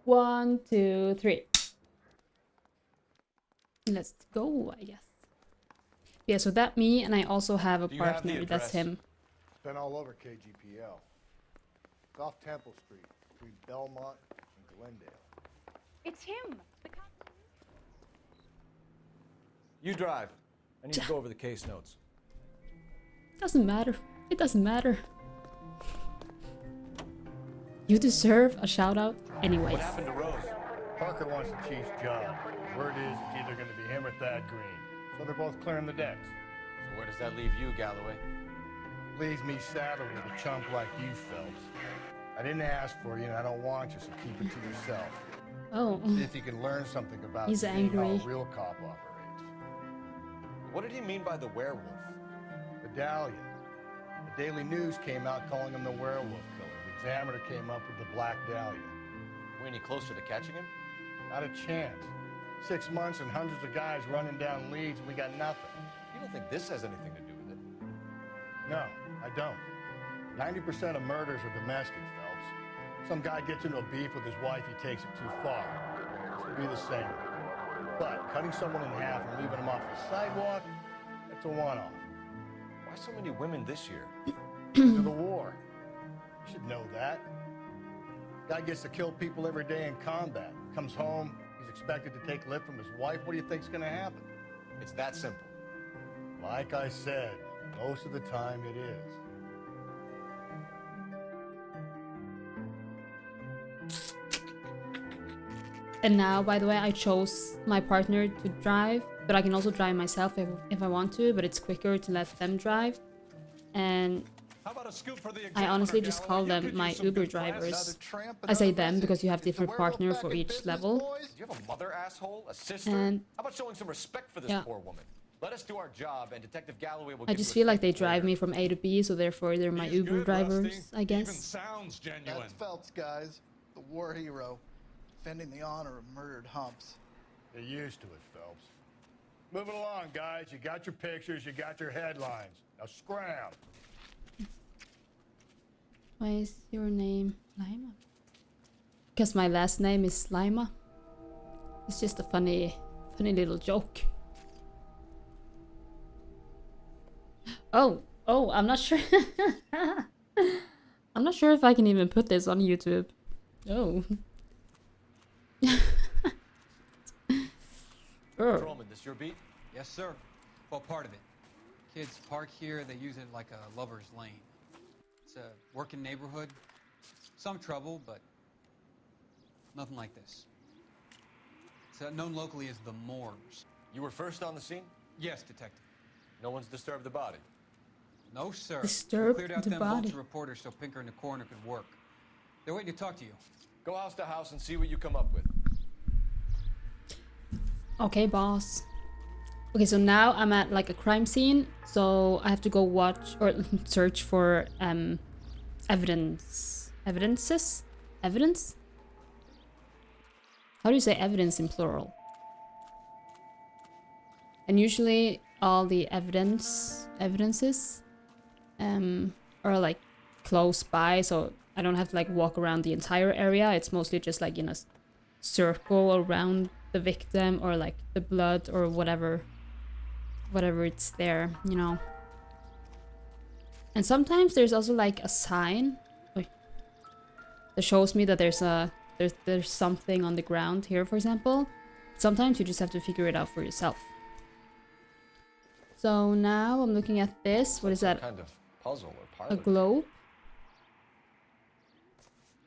1, 2, 3. Let's go, I guess. Yeah, so that me, and I also have a partner. That's him. It's been all over KGPL. It's off Temple Street, between Belmont and Glendale. It's him. You drive. I need to go over the case notes. Doesn't matter. It doesn't matter. You deserve a shout out anyways. What happened to Rose? Parker wants the chief's job. Word is it's either going to be him or Thad Green. So they're both clearing the decks. So where does that leave you, Galloway? Leaves me saddled with a chump like you, Phelps. I didn't ask for you and I don't want you, so keep it to yourself. Oh. See if you can learn something about He's angry. how a real cop operates. What did he mean by the werewolf? Medallion. The Daily News came out calling him the werewolf killer. The Examiner came up with the Black Dahlia. We any closer to catching him? Not a chance. 6 months and hundreds of guys running down leads and we got nothing. You don't think this has anything to do with it? No, I don't. 90% of murders are domestic, Phelps. Some guy gets into a beef with his wife, he takes it too far. This would be the same. But cutting someone in half and leaving them off the sidewalk, that's a one-off. Why so many women this year? To the war. You should know that. Guy gets to kill people every day in combat. Comes home, he's expected to take lip from his wife. What do you think's gonna happen? It's that simple. Like I said, most of the time it is. And now, by the way, I chose my partner to drive, but I can also drive myself if I want to, but it's quicker to let them drive. And I honestly just call them my Uber drivers. I say them because you have different partner for each level. Do you have a mother, asshole? A sister? And how about showing some respect for this poor woman? Let us do our job, and Detective Galloway will. I just feel like they drive me from A to B, so therefore they're my Uber drivers, I guess. Even sounds genuine. That's Phelps, guys. The war hero. Defending the honor of murdered humps. They're used to it, Phelps. Moving along, guys. You got your pictures, you got your headlines. Now scram. Why is your name Lima? Because my last name is Lima. It's just a funny little joke. Oh, I'm not sure. I'm not sure if I can even put this on YouTube. Oh. Patrolman, this your beat? Yes, sir. Well, part of it. Kids park here, they use it like a lover's lane. It's a working neighborhood. Some trouble, but nothing like this. It's known locally as the Moors. You were first on the scene? Yes, detective. No one's disturbed the body? No, sir. Disturbed We cleared out the them body. vulture reporters so Pinker and the coroner could work. They're waiting to talk to you. Go house to house and see what you come up with. Okay, boss. Okay, so now I'm at like a crime scene, so I have to go watch or search for evidence. Evidence? How do you say evidence in plural? And usually all the evidences are like close by, so I don't have to like walk around the entire area. It's mostly just like in a circle around the victim or like the blood or whatever it's there, you know. And sometimes there's also like a sign that shows me that there's something on the ground here, for example. Sometimes you just have to figure it out for yourself. So now I'm looking at this. What is that? Kind of puzzle or A pilot. globe.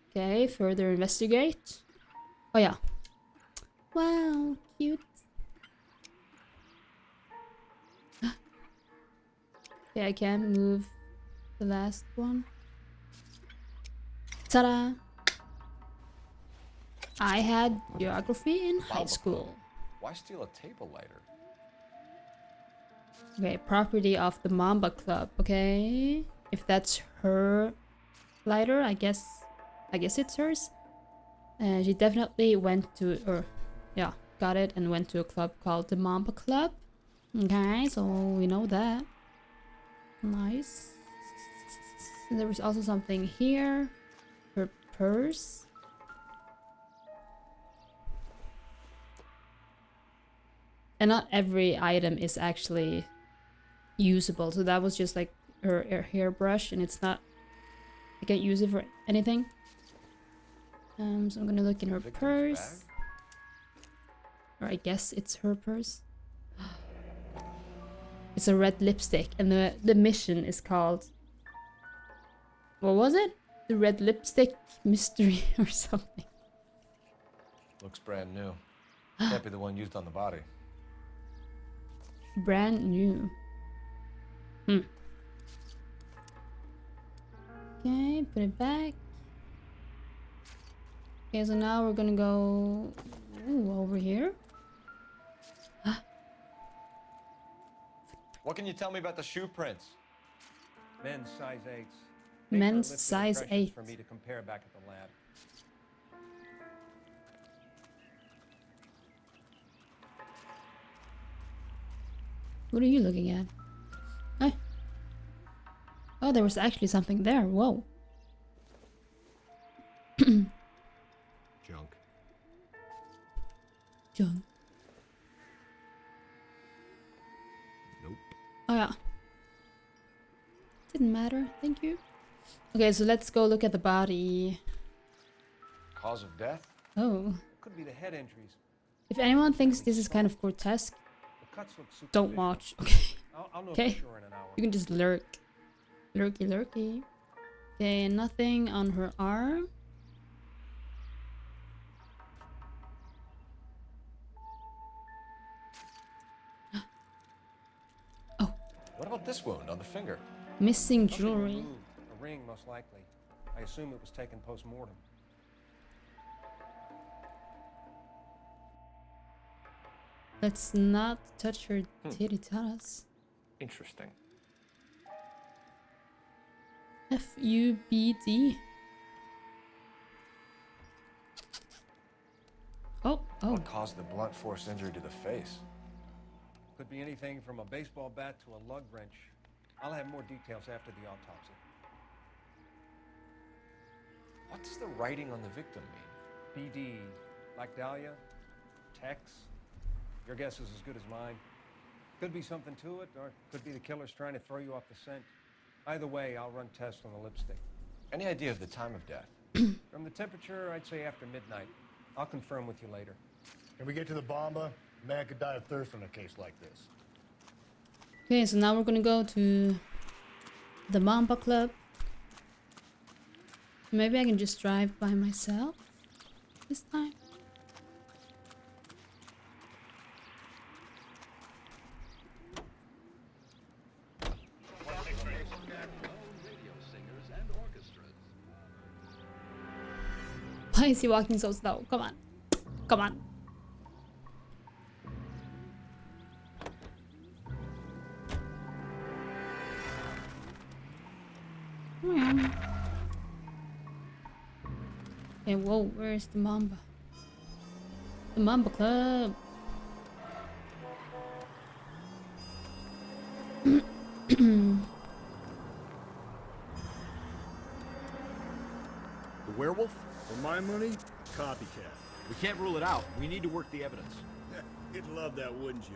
Okay, further investigate. Oh yeah. Wow, cute. Okay, I can't move the last one. Ta-da! I had geography in high school. Why steal a table lighter? Okay, property of the Mamba Club. Okay, if that's her lighter, I guess it's hers. She definitely went to, or yeah, got it and went to a club called the Mamba Club. Okay, so we know that. Nice. And there was also something here. Her purse. And not every item is actually usable. So that was just like her hairbrush, and it's not. I can't use it for anything. So I'm gonna look in her purse. Or I guess it's her purse. It's a red lipstick, and the mission is called. What was it? The red lipstick mystery or something. Looks brand new. Can't be the one used on the body. Brand new. Okay, put it back. Okay, so now we're gonna go over here. What can you tell me about the shoe prints? Men's size 8s. Men's Lifted size impressions 8. For me to compare back at the lab. What are you looking at? Huh? Oh, there was actually something there. Whoa. Junk. Junk. Nope. Oh yeah. Didn't matter. Thank you. Okay, so let's go look at the body. Cause of death? Oh. Could be the head injuries. If anyone thinks this is kind of grotesque, The cuts look superficial. don't watch. Okay. I'll know Okay. for sure in an hour. You can just lurk. Lurky lurky. Okay, nothing on her arm. Oh, What about this wound on the finger? missing Something jewelry. removed. A ring, most likely. I assume it was taken post-mortem. Let's not touch her titty tatas. Interesting. FUBD. Oh. What caused the blunt force injury to the face? Could be anything from a baseball bat to a lug wrench. I'll have more details after the autopsy. What does the writing on the victim mean? BD, like Dahlia, Tex. Your guess is as good as mine. Could be something to it, or could be the killer's trying to throw you off the scent. Either way, I'll run tests on the lipstick. Any idea of the time of death? From the temperature, I'd say after midnight. I'll confirm with you later. Can we get to the bomba? A man could die of thirst in a case like this. Okay, so now we're gonna go to the Mamba Club. Maybe I can just drive by myself this time. Why is he walking so slow? Come on. Come on. Okay, whoa, where's the Mamba? The Mamba Club. The werewolf? For my money, copycat. We can't rule it out. We need to work the evidence. You'd love that, wouldn't you?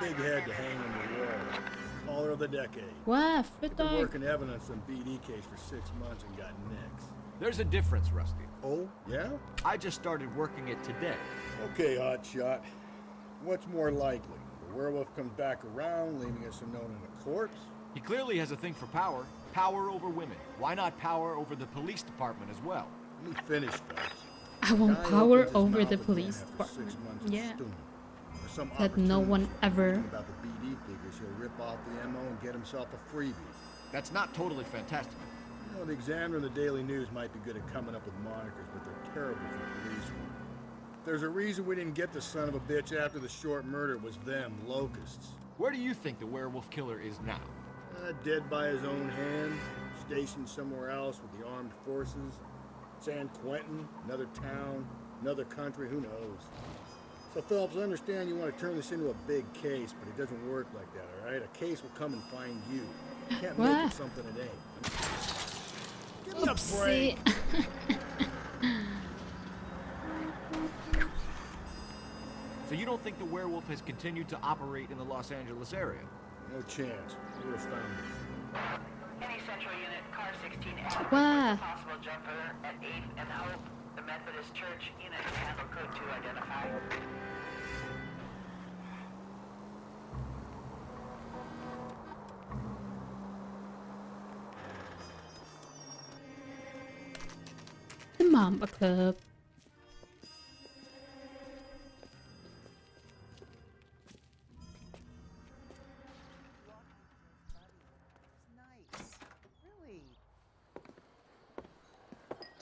Big head to hang on the wall. Caller of the decade. Wow, Been Frittag. working evidence on BD case for 6 months and got nicks. There's a difference, Rusty. Oh, yeah? I just started working it today. Okay, hotshot. What's more likely? The werewolf comes back around, leaving us unknown in a corpse? He clearly has a thing for power. Power over women. Why not power over the police department as well? Let me finish, folks. I want Guy power opens his over mouth the again police after 6 department. months of Yeah. stewing. For some That no one opportunist ever- about the BD figures, he'll rip off the MO and get himself a freebie. That's not totally fantastic. You know, the Examiner and the Daily News might be good at coming up with monikers, but they're terrible for police work. There's a reason we didn't get the son of a bitch after the short murder. It was them, locusts. Where do you think the werewolf killer is now? Dead by his own hand, stationed somewhere else with the armed forces. San Quentin, another town, another country, who knows? So, Phelps, I understand you want to turn this into a big case, but it doesn't work like that, all right? A case will come and find you. You can't make What? it something it ain't. Give me a Oopsie. break. So you don't think the werewolf has continued to operate in the Los Angeles area? No chance. We would have found him. Any central unit, car 16 adequate. Wow. Possible jumper at 8th and Hope. The Methodist Church unit can handle code 2 identify. The Mamba Club.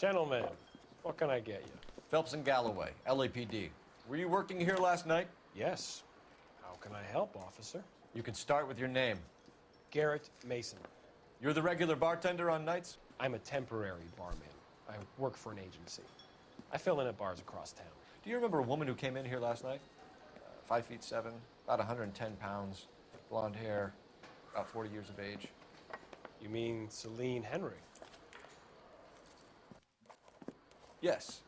Gentlemen, what can I get you? Phelps and Galloway, LAPD. Were you working here last night? Yes. How can I help, officer? You can start with your name. Garrett Mason. You're the regular bartender on nights? I'm a temporary barman. I work for an agency. I fill in at bars across town. Do you remember a woman who came in here last night? 5'7", about 110 pounds, blonde hair, about 40 years of age. You mean Celine Henry? Yes.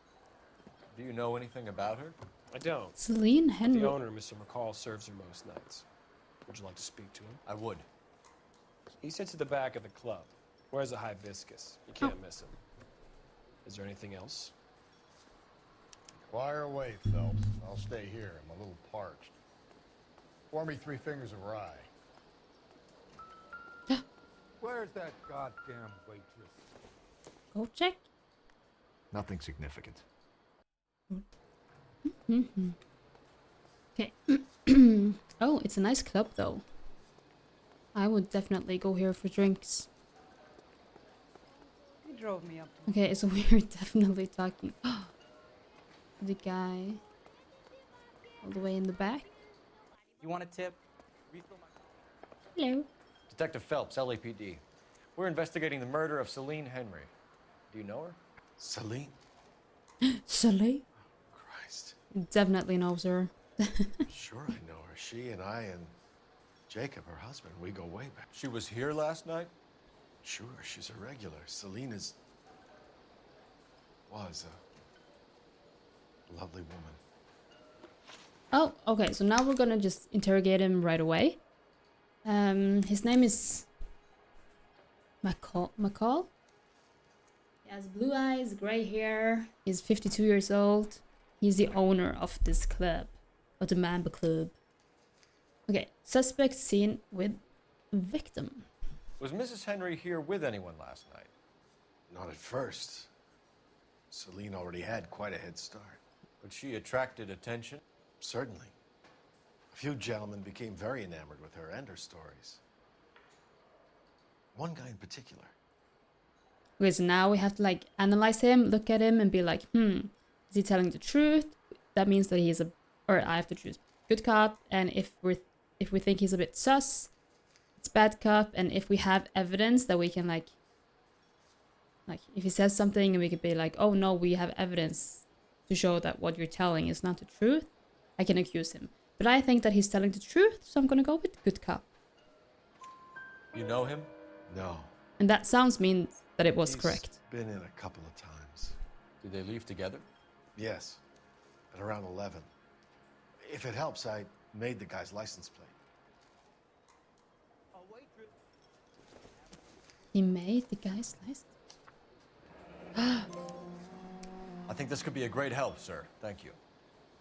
Do you know anything about her? I don't. Celine The Henry. owner, Mr. McCall, serves her most nights. Would you like to speak to him? I would. He sits at the back of the club. Wears a hibiscus. You can't miss him. Is there anything else? Fire away, Phelps. I'll stay here. I'm a little parched. Pour me 3 fingers of rye. Where's that goddamn waitress? Go check. Nothing significant. Okay. Oh, it's a nice club though. I would definitely go here for drinks. He drove me up. Okay, so we're definitely talking. The guy all the way in the back. You want a tip? Hello. Detective Phelps, LAPD. We're investigating the murder of Celine Henry. Do you know her? Celine? Celine? Christ. Definitely knows her. Sure I know her. She and I and Jacob, her husband, we go way back. She was here last night? Sure, she's a regular. Celine was a lovely woman. Oh, okay, so now we're gonna just interrogate him right away. His name is McCall? He has blue eyes, gray hair. He's 52 years old. He's the owner of this club, of the Mamba Club. Okay, suspect seen with victim. Was Mrs. Henry here with anyone last night? Not at first. Celine already had quite a head start. But she attracted attention? Certainly. A few gentlemen became very enamored with her and her stories. One guy in particular. Okay, so now we have to like analyze him, look at him and be like, is he telling the truth? That means that he's or I have to choose good cop. And if we think he's a bit sus, it's bad cop. And if we have evidence that we can like if he says something and we could be like, oh no, we have evidence to show that what you're telling is not the truth, I can accuse him. But I think that he's telling the truth, so I'm gonna go with good cop. You know him? No. And that sounds means that it was He's correct. been in a couple of times. Did they leave together? Yes. At around 11. If it helps, I made the guy's license plate. He made the guy's license. I think this could be a great help, sir. Thank you.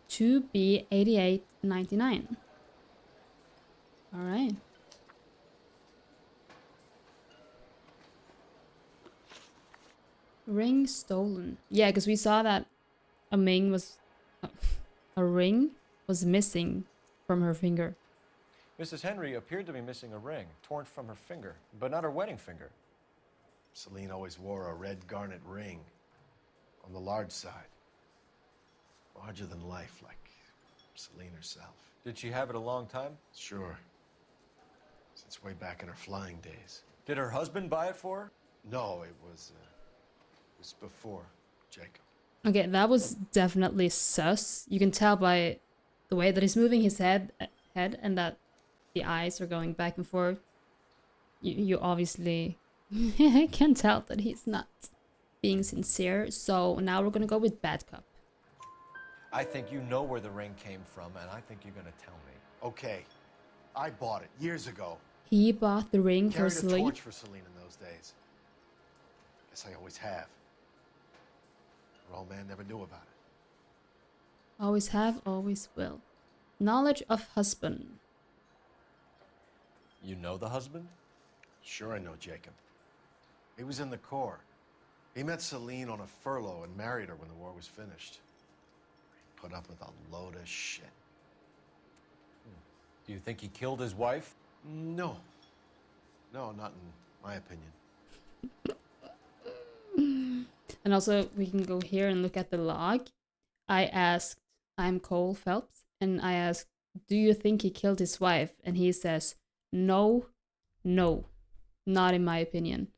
2B8899. All right. Ring stolen. Yeah, because we saw that a ring was missing from her finger. Mrs. Henry appeared to be missing a ring, torn from her finger, but not her wedding finger. Celine always wore a red garnet ring on the large side. Larger than life, like Celine herself. Did she have it a long time? Sure. Since way back in her flying days. Did her husband buy it for her? No, it was before Jacob. Okay, that was definitely sus. You can tell by the way that he's moving his head and that the eyes are going back and forth. You obviously can tell that he's not being sincere. So now we're gonna go with bad cop. I think you know where the ring came from, and I think you're gonna tell me. Okay, I bought it years ago. He bought the ring for Carried a Celine. torch for Celine in those days. Guess I always have. Her old man never knew about it. Always have, always will. Knowledge of husband. You know the husband? Sure I know Jacob. He was in the Corps. He met Celine on a furlough and married her when the war was finished. He put up with a load of shit. Do you think he killed his wife? No. No, not in my opinion. And also, we can go here and look at the log. I asked, I'm Cole Phelps, and I asked, do you think he killed his wife? And he says, no, not in my opinion.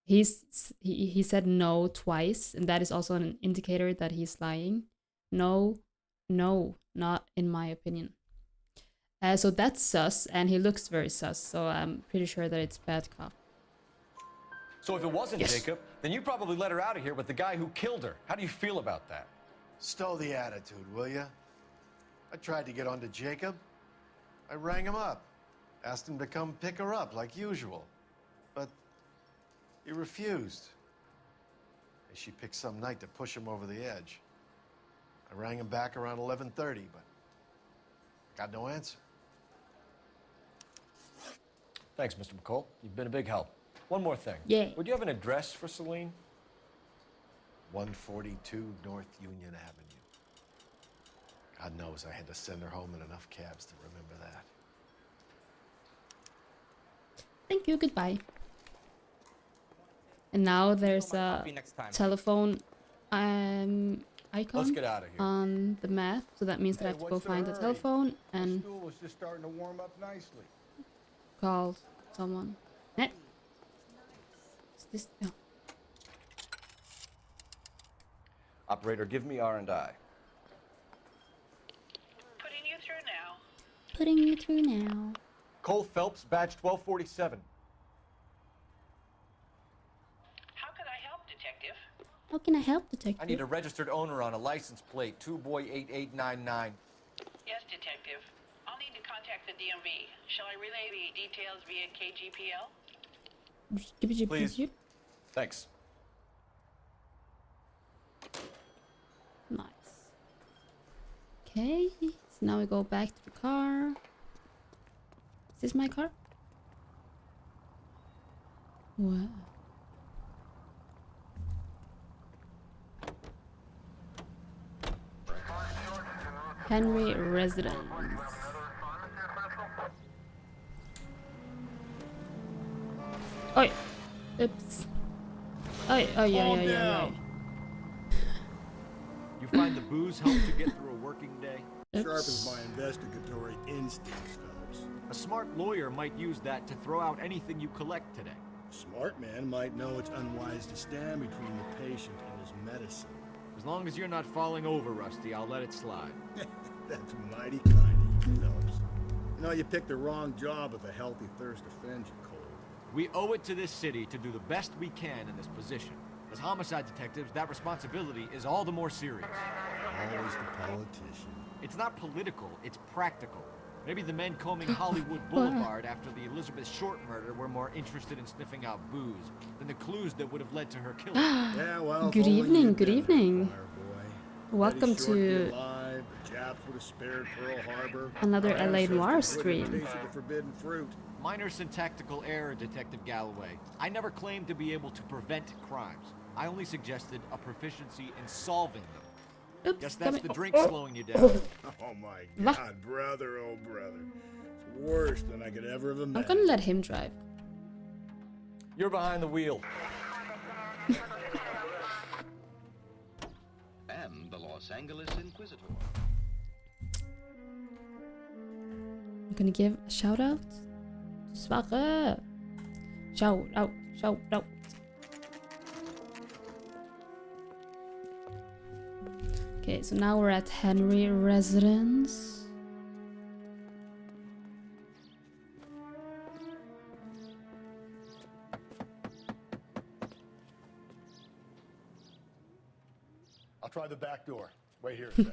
He said no twice, and that is also an indicator that he's lying. No, not in my opinion. So that's sus, and he looks very sus, so I'm pretty sure that it's bad cop. So if it wasn't Jacob, then you probably let her out of here with the guy who killed her. How do you feel about that? Stow the attitude, will ya? I tried to get onto Jacob. I rang him up. Asked him to come pick her up like usual. But he refused. She picked some night to push him over the edge. I rang him back around 11:30, but got no answer. Thanks, Mr. McCall. You've been a big help. One more thing. Yeah. Would you have an address for Celine? 142 North Union Avenue. God knows I had to send her home in enough cabs to remember that. Thank you, goodbye. And now there's a telephone icon Let's get out of here. on the map, so that means that I have to go find the telephone and School was just starting to warm up nicely. call someone. Eh. Is this? No. Operator, give me R&I. Putting you through now. Putting you through now. Cole Phelps, badge 1247. How can I help, Detective? How can I help, detective? I need a registered owner on a license plate, 2boy8899. Yes, Detective. I'll need to contact the DMV. Shall I relay the details via KGPL? Please. Thanks. Nice. Okay, so now we go back to the car. Is this my car? What? Henry residence. Oi! Oops. Oi, oh yeah. You find the booze help to get through a working day? Sharpens my investigatory instincts, Phelps. A smart lawyer might use that to throw out anything you collect today. A smart man might know it's unwise to stand between the patient and his medicine. As long as you're not falling over, Rusty, I'll let it slide. That's mighty kind of you, Phelps. You know, you picked the wrong job if a healthy thirst offends you, Cole. We owe it to this city to do the best we can in this position. As homicide detectives, that responsibility is all the more serious. Always the politician. It's not political, it's practical. Maybe the men combing Hollywood Boulevard after the Elizabeth Short murder were more interested in sniffing out booze than the clues that would have led to her killing. Yeah, well, Good evening, good evening. Boy. Welcome Betty Short to be alive, the Japs would have spared Pearl Harbor. another Our LA Noire ancestors wouldn't have stream. tasted the forbidden fruit. Minor syntactical error, Detective Galloway. I never claimed to be able to prevent crimes. I only suggested a proficiency in solving them. Oops, Guess that's the drink oh. slowing you down. Oh my God, brother, oh brother. It's worse than I could ever have I'm imagined. gonna let him drive. You're behind the wheel. And the Los Angeles Inquisitor. I'm gonna give a shout out to Swache. Shout out, shout out. Okay, so now we're at Henry residence. I'll try the back door. Wait here a second.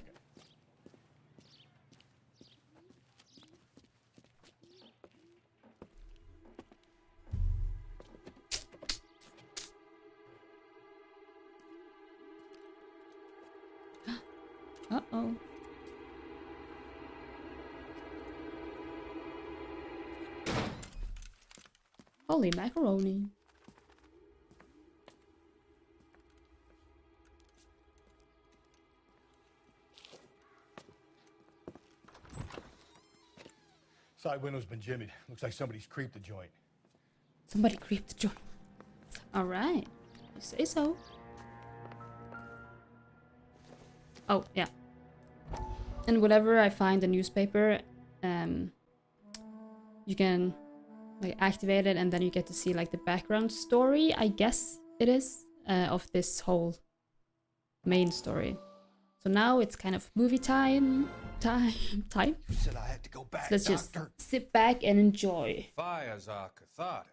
Uh-oh. Holy macaroni. Side window's been jimmied. Looks like somebody's creeped the joint. Somebody creeped the joint. Alright. You say so. Oh, yeah. And whenever I find a newspaper, you can like activate it and then you get to see like the background story, I guess it is, of this whole main story. So now it's kind of movie time. You said I had to go back, So let's Doctor. just sit back and enjoy. Fires are cathartic.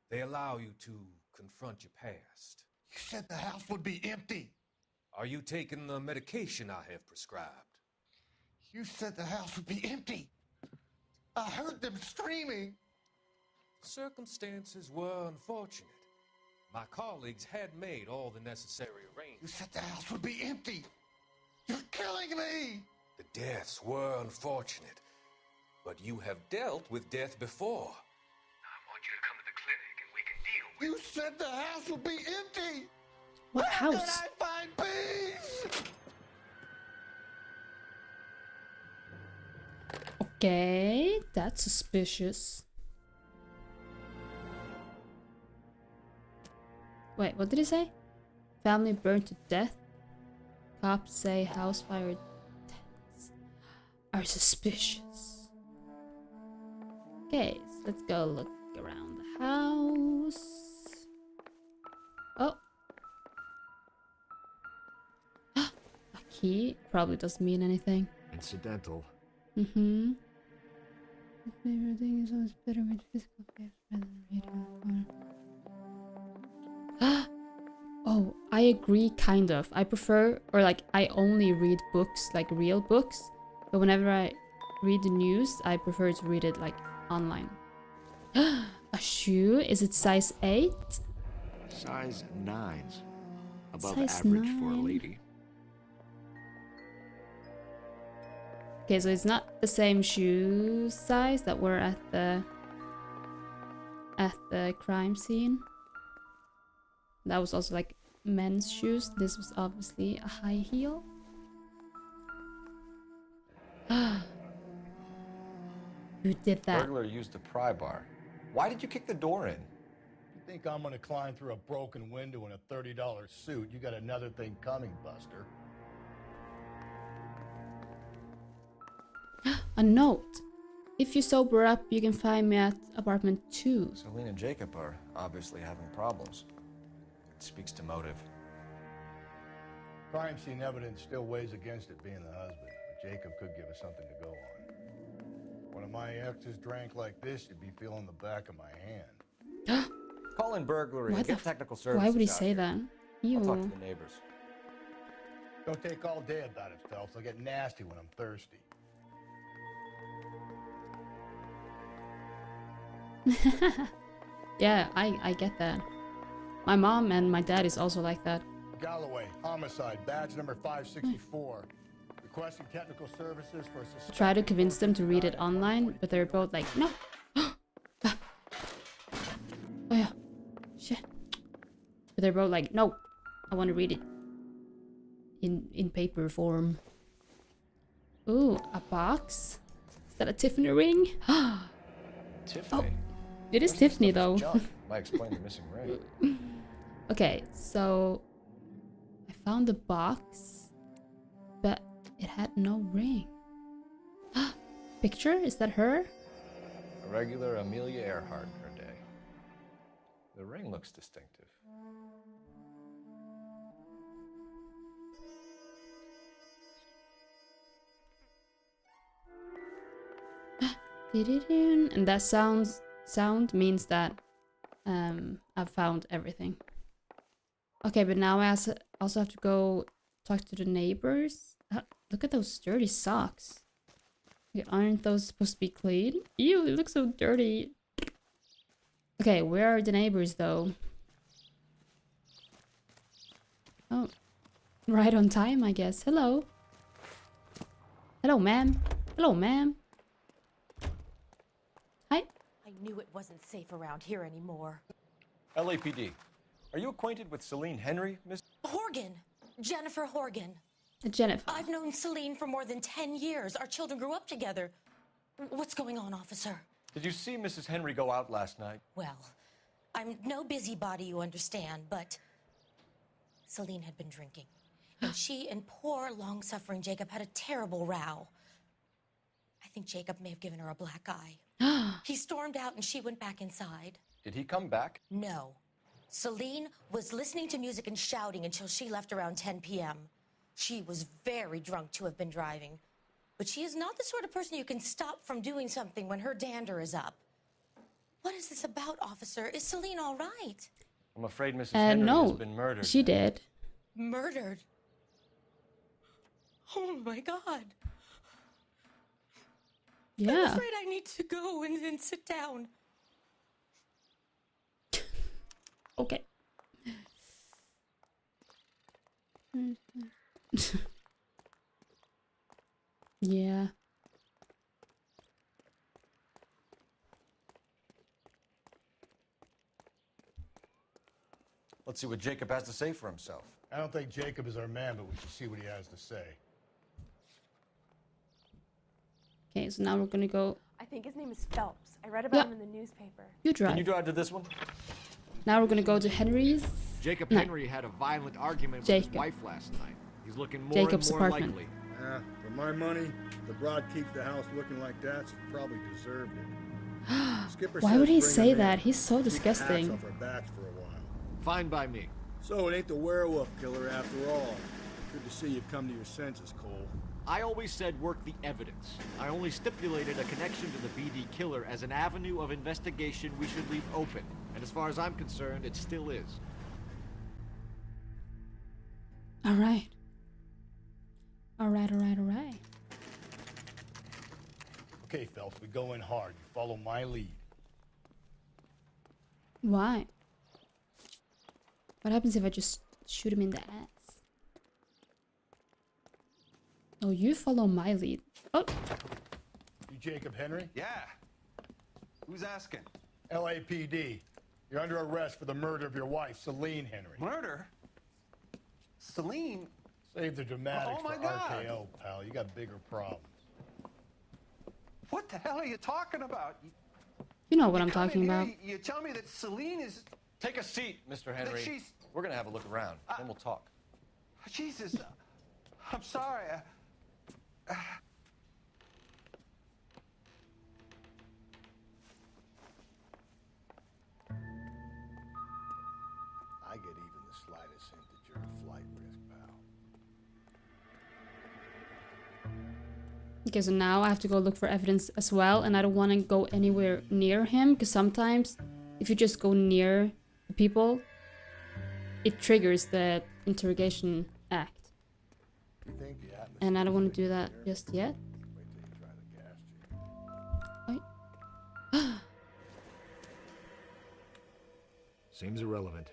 They allow you to confront your past. You said the house would be empty. Are you taking the medication I have prescribed? You said the house would be empty. I heard them screaming. Circumstances were unfortunate. My colleagues had made all the necessary arrangements. You said the house would be empty. You're killing me. The deaths were unfortunate, but you have dealt with death before. I want you to come to the clinic and we can deal with it. You said the house would be empty. What Where house? can I find peace? Okay, that's suspicious. Wait, what did he say? Family burned to death? Cops say house fire deaths are suspicious. Okay, so let's go look around the house. Oh. A key probably doesn't mean anything. Incidental. Mm-hmm. My favorite thing is always better with physical face rather than reading on the phone. Oh, I agree, kind of. I prefer, or like, I only read books, like real books. But whenever I read the news, I prefer to read it like online. A shoe? Is it size 8? Size 9s. Above Size average for a 9. lady. Okay, so it's not the same shoe size that were at the crime scene. That was also like men's shoes. This was obviously a high heel. Who did that? Burglar used the pry bar. Why did you kick the door in? You think I'm gonna climb through a broken window in a $30 suit? You got another thing coming, Buster. A note. If you sober up, you can find me at apartment 2. Celine and Jacob are obviously having problems. It speaks to motive. Crime scene evidence still weighs against it being the husband, but Jacob could give us something to go on. One of my exes drank like this, you'd be feeling the back of my hand. Call in burglary and get technical services. Why would he out say here. that? I'll talk Ew. to the neighbors. Don't take all day about it, Phelps. I'll get nasty when I'm thirsty. Yeah, I get that. My mom and my dad is also like that. Galloway, homicide, badge number 564. Requesting technical services for a suspected... Try to convince them to read it online, but they're both like, no. Oh yeah. Shit. But they're both like, no. I want to read it. In paper form. Ooh, a box? Is that a Tiffany ring? Tiffany? It is Tiffany though. Might explain the missing ring. Okay, so I found the box, but it had no ring. Picture? Is that her? A regular Amelia Earhart in her day. The ring looks distinctive. And that sound means that I've found everything. Okay, but now I also have to go talk to the neighbors. Look at those dirty socks. Okay, aren't those supposed to be clean? Ew, they look so dirty. Okay, where are the neighbors though? Oh, right on time, I guess. Hello. Hello, ma'am. Hello, ma'am. Hi. I knew it wasn't safe around here anymore. LAPD. Are you acquainted with Celine Henry, Miss? Horgan! Jennifer Horgan. Jennifer. I've known Celine for more than 10 years. Our children grew up together. What's going on, officer? Did you see Mrs. Henry go out last night? Well, I'm no busybody, you understand, but Celine had been drinking. And she and poor, long-suffering Jacob had a terrible row. I think Jacob may have given her a black eye. He stormed out and she went back inside. Did he come back? No. Celine was listening to music and shouting until she left around 10 p.m. She was very drunk to have been driving. But she is not the sort of person you can stop from doing something when her dander is up. What is this about, officer? Is Celine all right? I'm afraid Mrs. Henry no, has been murdered. she did. Murdered? Oh my God. Yeah. I'm afraid I need to go and sit down. Okay. Yeah. Let's see what Jacob has to say for himself. I don't think Jacob is our man, but we should see what he has to say. Okay, so now we're gonna go. I think his name is Phelps. I read about him in the newspaper. You drive. Can you drive to this one? Now we're gonna go to Henry's. Jacob No. Henry had a violent argument with Jacob. his wife last night. He's looking more Jacob's and more apartment. likely. For my money, the broad keeps the house looking like that. She probably deserved it. Skipper Why says would he bring say him in. that? He's so Keep the hats disgusting. off our backs for a while. Fine by me. So it ain't the werewolf killer after all. Good to see you've come to your senses, Cole. I always said work the evidence. I only stipulated a connection to the BD killer as an avenue of investigation we should leave open. And as far as I'm concerned, it still is. Alright. Alright. Okay, Phelps, we go in hard. You follow my lead. Why? What happens if I just shoot him in the ass? Oh, you follow my lead. Oh, You Jacob Henry? Yeah. Who's asking? LAPD. You're under arrest for the murder of your wife, Celine Henry. Murder? Celine? Save the dramatics Oh, my for God. RKO, pal. You got bigger problems. What the hell are you talking about? you know what I'm come in talking here, about. You tell me that Celine is... Take a seat, Mr. Henry. she's- We're gonna have a look around, then we'll talk. Jesus. I'm sorry. I get even the slightest hint that you're a flight risk, pal. Okay, so now I have to go look for evidence as well, and I don't want to go anywhere near him, because sometimes if you just go near the people, it triggers the interrogation act. You think the atmosphere And I don't want is to do that here? just yet. Wait till you try the gas chamber. Oi. Seems irrelevant.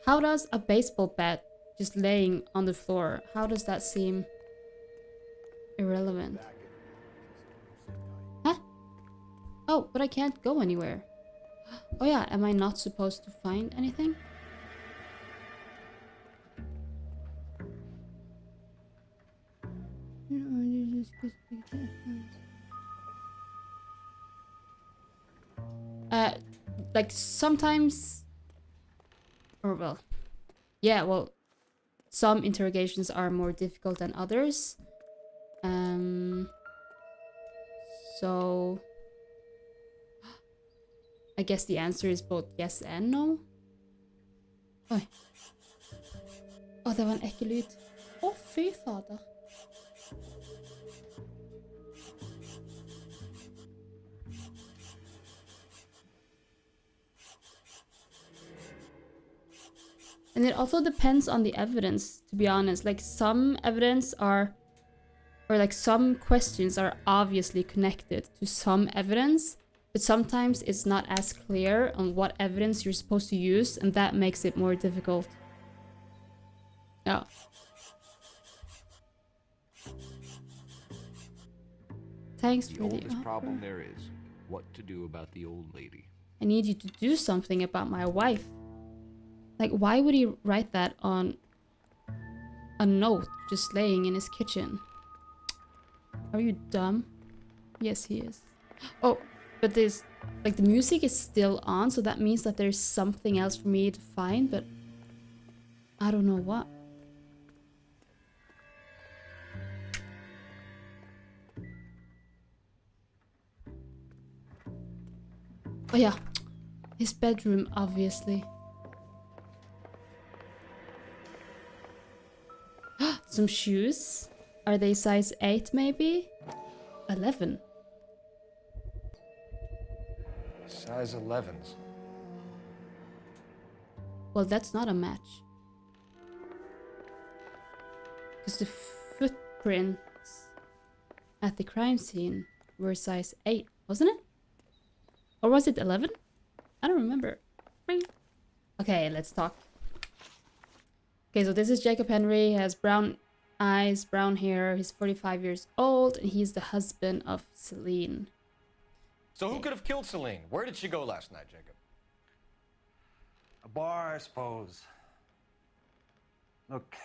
How does a baseball bat just laying on the floor, how does that seem irrelevant? Huh? Oh, but I can't go anywhere. Oh yeah, am I not supposed to find anything? Like sometimes, or well, yeah, well, some interrogations are more difficult than others. So I guess the answer is both yes and no. Oi. Å, det var en ekkel lyd. Å, fy fader. And it also depends on the evidence, to be honest. Like some evidence are, or like some questions are obviously connected to some evidence, but sometimes it's not as clear on what evidence you're supposed to use, and that makes it more difficult. Yeah. Thanks The for the oldest problem offer. there is what to do about the old lady. I need you to do something about my wife. Like, why would he write that on a note just laying in his kitchen? Are you dumb? Yes, he is. Oh, but there's, like, the music is still on, so that means that there's something else for me to find, but I don't know what. Oh yeah, his bedroom, obviously. Some shoes. Are they size 8 maybe? 11. Size 11s. Well, that's not a match. Because the footprints at the crime scene were size 8, wasn't it? Or was it 11? I don't remember. Ring. Okay, let's talk. Okay, so this is Jacob Henry. He has brown eyes, brown hair. He's 45 years old, and he's the husband of Celine. So who could have killed Celine? Where did she go last night, Jacob? A bar, I suppose. Look,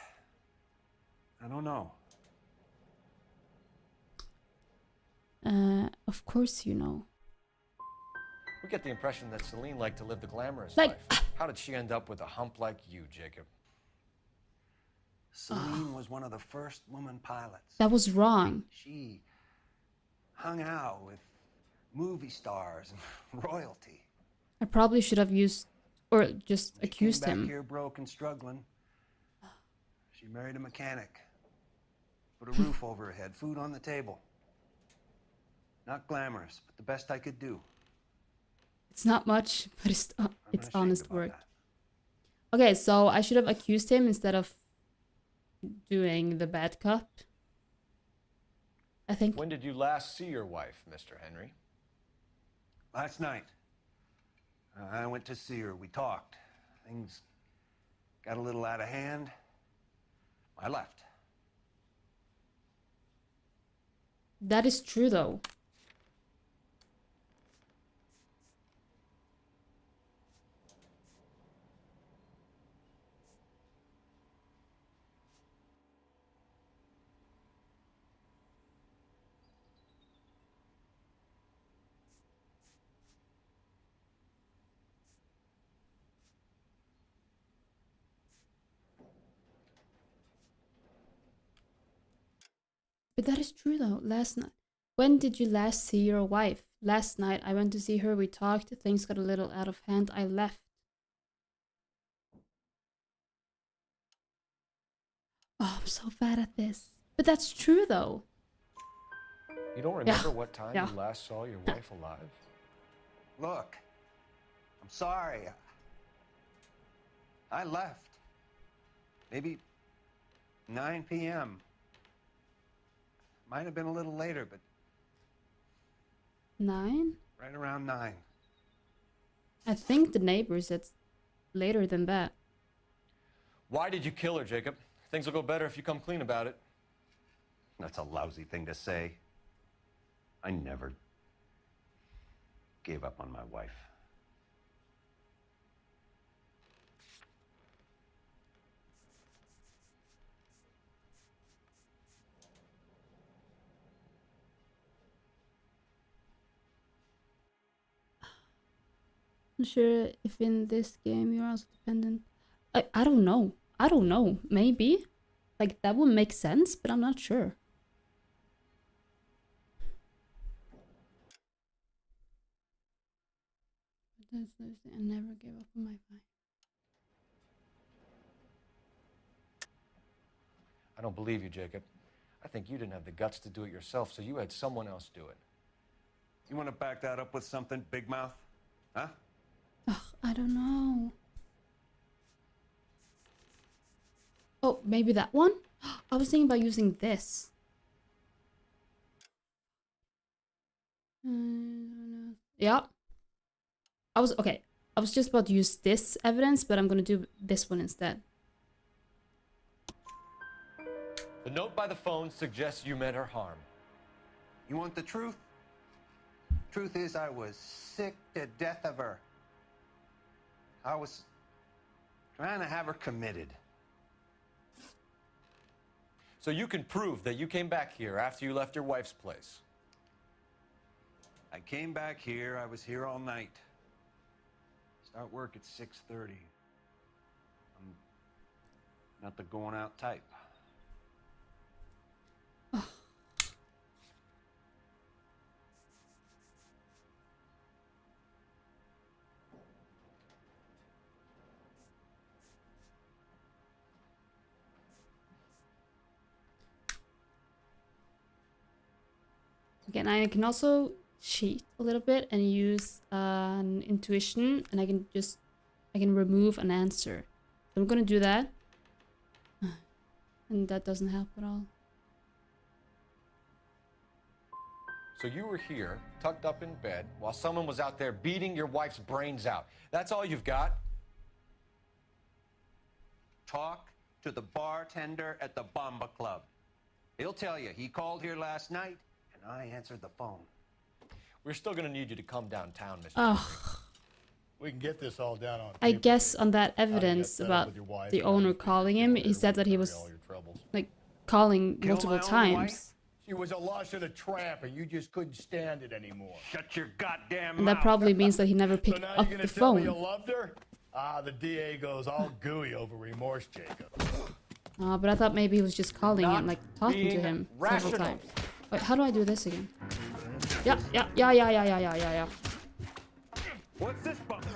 I don't know. Of course you know. We get the impression that Celine liked to live the glamorous Like- life. How did she end up with a hump like you, Jacob? Celine was one of the first woman pilots. That was wrong. She hung out with movie stars and royalty. I probably should have used, or just accused Came back him. here broke and struggling. She married a mechanic. Put a roof over her head, food on the table. Not glamorous, but the best I could do. It's not much, but it's ashamed honest about work. that. Okay, so I should have accused him instead of doing the bad cop. I think. When did you last see your wife, Mr. Henry? Last night, I went to see her. We talked. Things got a little out of hand. I left. That is true, though. But that is true, though. Last night. When did you last see your wife? Last night. I went to see her. We talked. Things got a little out of hand. I left. Oh, I'm so bad at this. But that's true, though. You don't remember what time you last saw your wife alive? Look, I'm sorry. I left. Maybe 9 p.m. Might have been a little later, but 9? right around 9. I think the neighbor said later than that. Why did you kill her, Jacob? Things will go better if you come clean about it. That's a lousy thing to say. I never gave up on my wife. I'm sure if in this game you're also dependent. I don't know. I don't know. Maybe. Like, that would make sense, but I'm not sure. I never gave up on my wife. I don't believe you, Jacob. I think you didn't have the guts to do it yourself, so you had someone else do it. You want to back that up with something, Big Mouth? Huh? Ugh, I don't know. Oh, maybe that one? I was thinking about using this. Yeah. I was just about to use this evidence, but I'm gonna do this one instead. The note by the phone suggests you meant her harm. You want the truth? Truth is, I was sick to death of her. I was trying to have her committed. So you can prove that you came back here after you left your wife's place? I came back here. I was here all night. Start work at 6:30. I'm not the going out type. Again, I can also cheat a little bit and use an intuition, and I can remove an answer. So I'm gonna do that, and that doesn't help at all. So you were here, tucked up in bed, while someone was out there beating your wife's brains out. That's all you've got? Talk to the bartender at the Bomba Club. He'll tell you he called here last night, and I answered the phone. We're still gonna need you to come downtown, Mr. Oh, We can get this all down on I paper. guess on that How you got evidence set up about with your wife the and owner everything, calling him, he said that he was all your troubles. like calling Kill multiple my own times. wife? She was a lush and a tramp, and you just couldn't stand it anymore. Shut your goddamn And mouth. that probably means that he never So picked now up you're the gonna tell me you phone. loved her? The DA goes all gooey over remorse, Jacob. But I thought maybe he was just calling him, like talking to being him rational. several times. Wait, how do I do this again? Yeah. What's this button?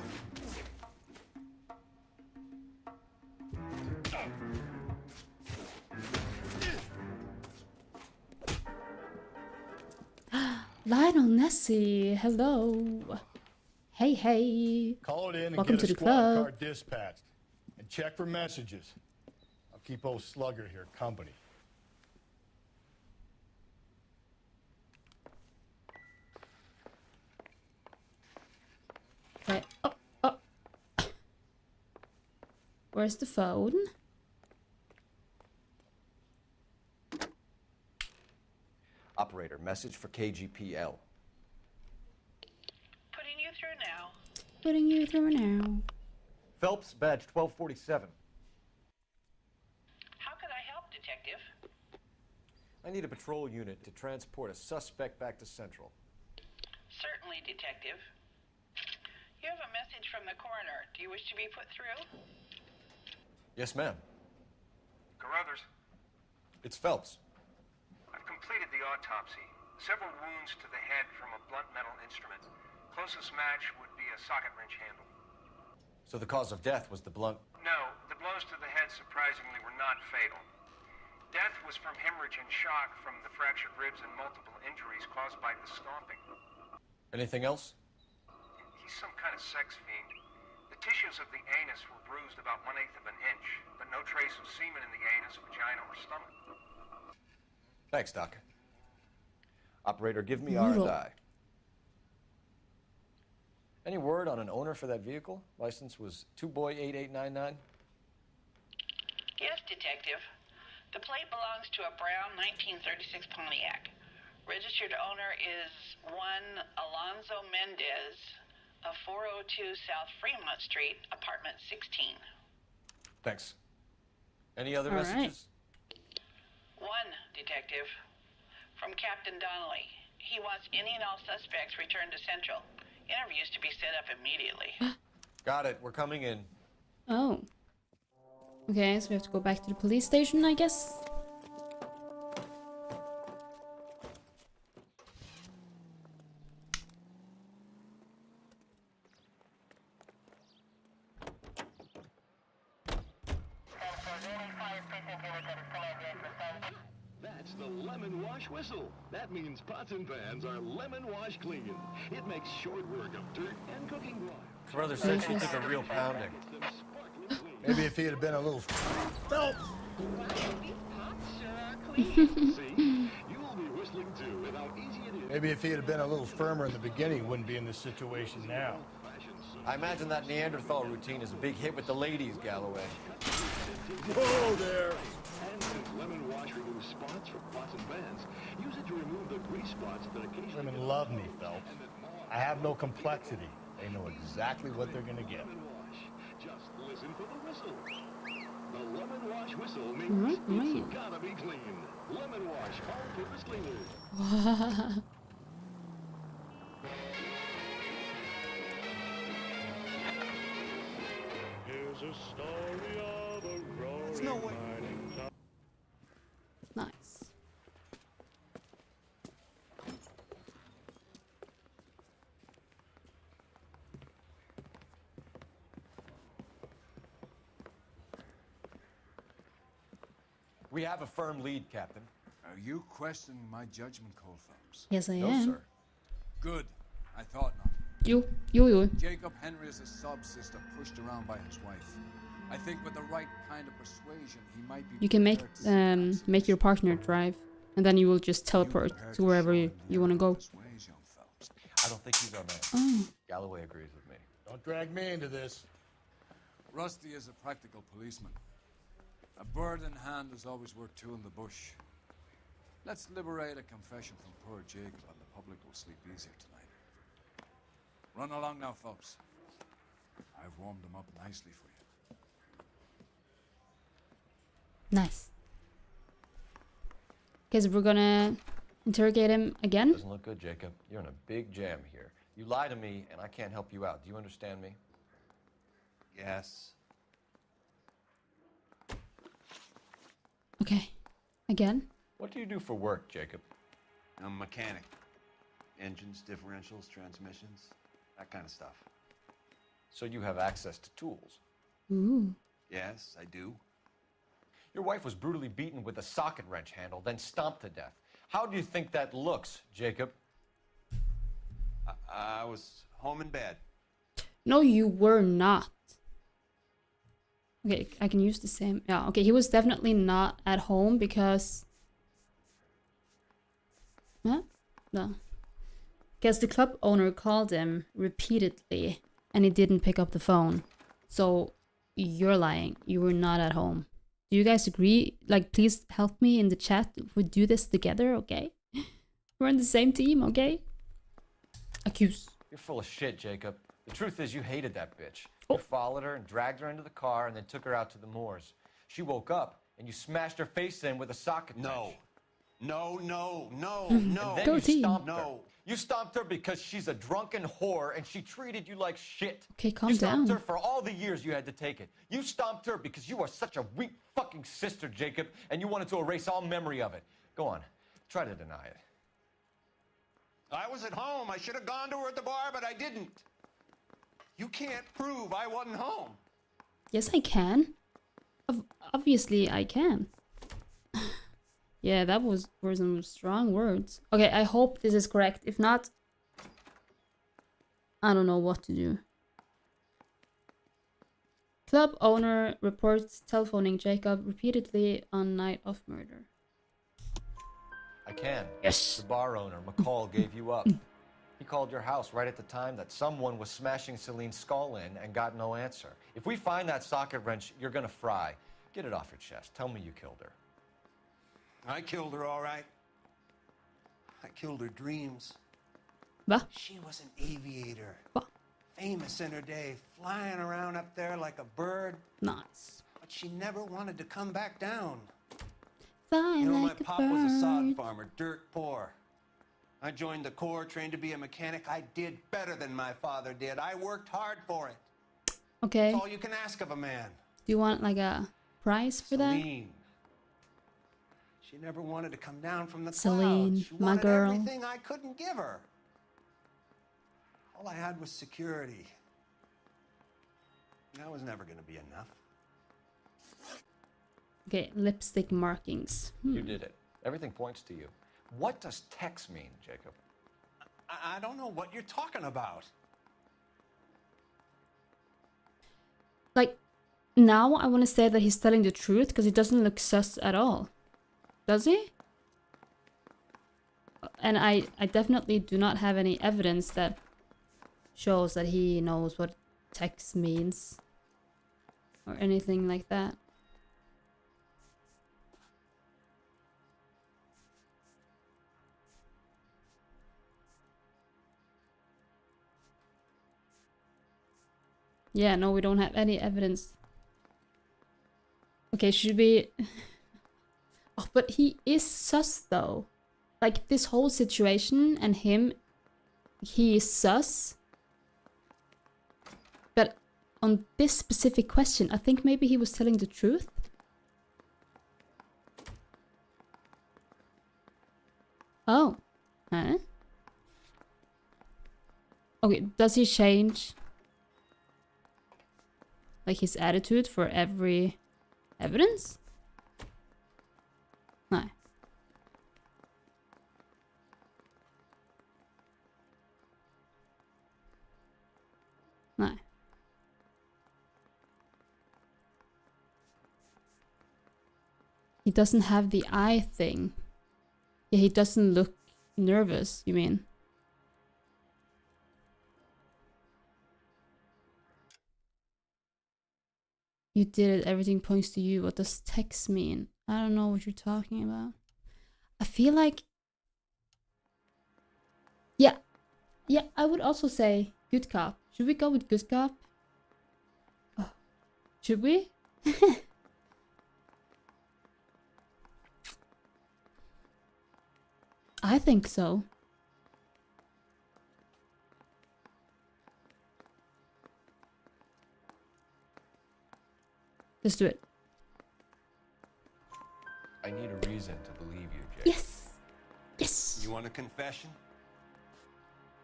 Lionel Nessie, hello. Hey. Call it in and Welcome get to a the squad club. car dispatched. And check for messages. I'll keep old Slugger here company. Okay. Oh. Where's the phone? Operator, message for KGPL. Putting you through now. Putting you through now. Phelps, badge 1247. How could I help, Detective? I need a patrol unit to transport a suspect back to Central. Certainly, Detective. You have a message from the coroner. Do you wish to be put through? Yes, ma'am. Carruthers, It's Phelps. I've completed the autopsy. Several wounds to the head from a blunt metal instrument. Closest match would be a socket wrench handle. So the cause of death was the blunt. No, the blows to the head surprisingly were not fatal. Death was from hemorrhage and shock from the fractured ribs and multiple injuries caused by the stomping. Anything else? He's some kind of sex fiend. The tissues of the anus were bruised about 1/8 of an inch, but no trace of semen in the anus, vagina, or stomach. Thanks, Doc. Operator, give me Brutal. R&I. Any word on an owner for that vehicle? License was 2boy8899. Yes, Detective. The plate belongs to a brown 1936 Pontiac. Registered owner is one Alonzo Mendez of 402 South Fremont Street, apartment 16. Thanks. Any other All right. messages? One, Detective. From Captain Donnelly. He wants any and all suspects returned to Central. Interviews to be set up immediately. Got it. We're coming in. Oh. Okay, so we have to go back to the police station, I guess. That's the lemon wash whistle. That means pots and pans are lemon wash clean. It makes short work of dirt and cooking water. Brother said she took a real pounding. Maybe if he had been a little Phelps. See? You'll be whistling too with how easy it is. Maybe if he had been a little firmer in the beginning, he wouldn't be in this situation now. I imagine that Neanderthal routine is a big hit with the ladies, Galloway. Whoa there! And since Lemon Wash removes spots from pots and pans, use it to remove the grease spots that occasionally Women love me, Phelps. I have no complexity. They know exactly what they're gonna get. Lemon Wash. Just listen for the whistle. The Lemon Wash whistle means it's gotta be clean. Lemon Wash all-purpose cleaner. Here's a story of a roaring no way. mining town. Nice. We have a firm lead, Captain. Are you questioning my judgment call, Phelps? Yes, I No, am. sir. Good. I thought not. You. Jacob Henry is a sub-sister pushed around by his wife. I think with the right kind of persuasion, he might be. You can prepared to make your partner drive, and then you will just teleport to wherever you want to go. ways, young Phelps. I don't think he's our man. Oh. Galloway agrees with me. Don't drag me into this. Rusty is a practical policeman. A bird in hand is always worth two in the bush. Let's liberate a confession from poor Jacob, and the public will sleep easier tonight. Run along now, Phelps. I've warmed them up nicely for you. Nice. Okay, so we're gonna interrogate him again. Doesn't look good, Jacob. You're in a big jam here. You lie to me, and I can't help you out. Do you understand me? Yes. Okay, again. What do you do for work, Jacob? I'm a mechanic. Engines, differentials, transmissions, that kind of stuff. So you have access to tools. Ooh. Yes, I do. Your wife was brutally beaten with a socket wrench handle, then stomped to death. How do you think that looks, Jacob? I was home in bed. No, you were not. Okay, I can use the same. Yeah, okay, he was definitely not at home because... Huh? No. Because the club owner called him repeatedly and he didn't pick up the phone. So, you're lying. You were not at home. Do you guys agree? Like, please help me in the chat. We do this together, okay? We're on the same team, okay? Accuse. You're full of shit, Jacob. The truth is you hated that bitch. You followed her and dragged her into the car and then took her out to the moors. She woke up and you smashed her face in with a socket wrench. No. And then you stomped her. You stomped her because she's a drunken whore and she treated you like shit. Okay, calm You stomped down. her for all the years you had to take it. You stomped her because you are such a weak fucking sister, Jacob, and you wanted to erase all memory of it. Go on. Try to deny it. I was at home. I should have gone to her at the bar, but I didn't. You can't prove I wasn't home. Yes, I can. Obviously, I can. Yeah, that were some strong words. Okay, I hope this is correct. If not, I don't know what to do. Club owner reports telephoning Jacob repeatedly on night of murder. I can. Yes. The bar owner, McCall, gave you up. He called your house right at the time that someone was smashing Celine's skull in and got no answer. If we find that socket wrench, you're gonna fry. Get it off your chest. Tell me you killed her. I killed her, all right. I killed her dreams. What? She was an aviator. What? Famous in her day, flying around up there like a bird. Nice. But she never wanted to come back down. Flying You know, like my a pop was a sod bird. farmer, dirt poor. I joined the Corps, trained to be a mechanic. I did better than my father did. I worked hard for it. Okay. That's all you can ask of a man. Do you want like a prize for that? Celine. She never wanted to come down from the Celine, clouds. She my wanted girl. everything I couldn't give her. All I had was security. That was never going to be enough. Okay, lipstick markings. You did it. Everything points to you. What does Tex mean, Jacob? I don't know what you're talking about. Like, now I want to say that he's telling the truth because he doesn't look sus at all. Does he? And I definitely do not have any evidence that shows that he knows what text means. Or anything like that. Yeah, no, we don't have any evidence. Okay, should we... Oh, but he is sus, though. Like, this whole situation and him, he is sus. But on this specific question, I think maybe he was telling the truth. Oh. Huh? Okay, does he change like his attitude for every evidence? No. No. He doesn't have the eye thing. Yeah, he doesn't look nervous, you mean? You did it, everything points to you. What does text mean? I don't know what you're talking about. I feel like... Yeah. Yeah, I would also say good cop. Should we go with good cop? Oh. Should we? I think so. Let's do it. I need a reason to believe you, Jake. Yes. Yes. You want a confession?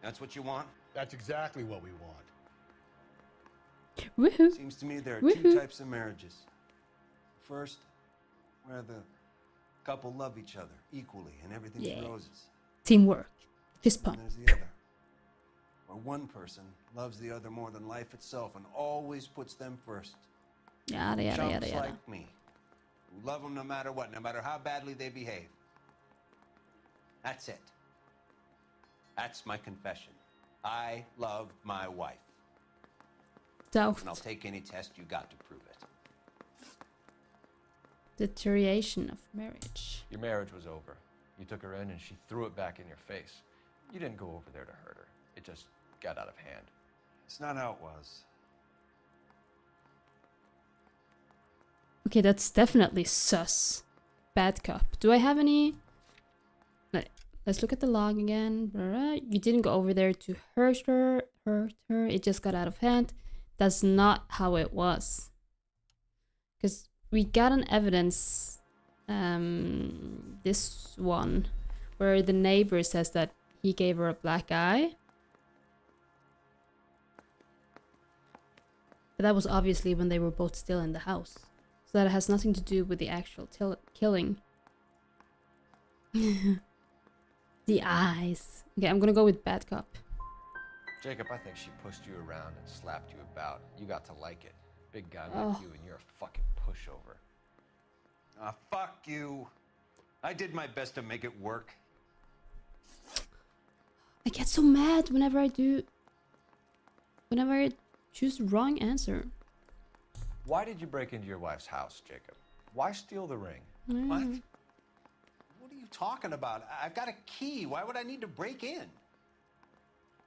That's what you want? That's exactly what we want. Woohoo. Seems to me there are Woohoo. two types of marriages. First, where the couple love each other equally and everything's Yeah. roses. Teamwork. Fist And pump. there's the other, where one person loves the other more than life itself and always puts them first. Yada, yada, Chumps yada, yada. like me, who love them no matter what, no matter how badly they behave. That's it. That's my confession. I love my wife. Doubt. And I'll take any test you got to prove it. Deterioration of marriage. Your marriage was over. You took her in and she threw it back in your face. You didn't go over there to hurt her. It just got out of hand. It's not how it was. Okay, that's definitely sus. Bad cop. Do I have any... Let's look at the log again. You didn't go over there to hurt her. It just got out of hand. That's not how it was. Because we got an evidence, this one, where the neighbor says that he gave her a black eye. But that was obviously when they were both still in the house. So that has nothing to do with the actual killing. The eyes. Okay, I'm gonna go with bad cop. Jacob, I think she pushed you around and slapped you about. You got to like it. Big guy like Oh. you and you're a fucking pushover. Ah, fuck you. I did my best to make it work. I get so mad whenever I choose the wrong answer. Why did you break into your wife's house, Jacob? Why steal the ring? What? What are you talking about? I've got a key. Why would I need to break in?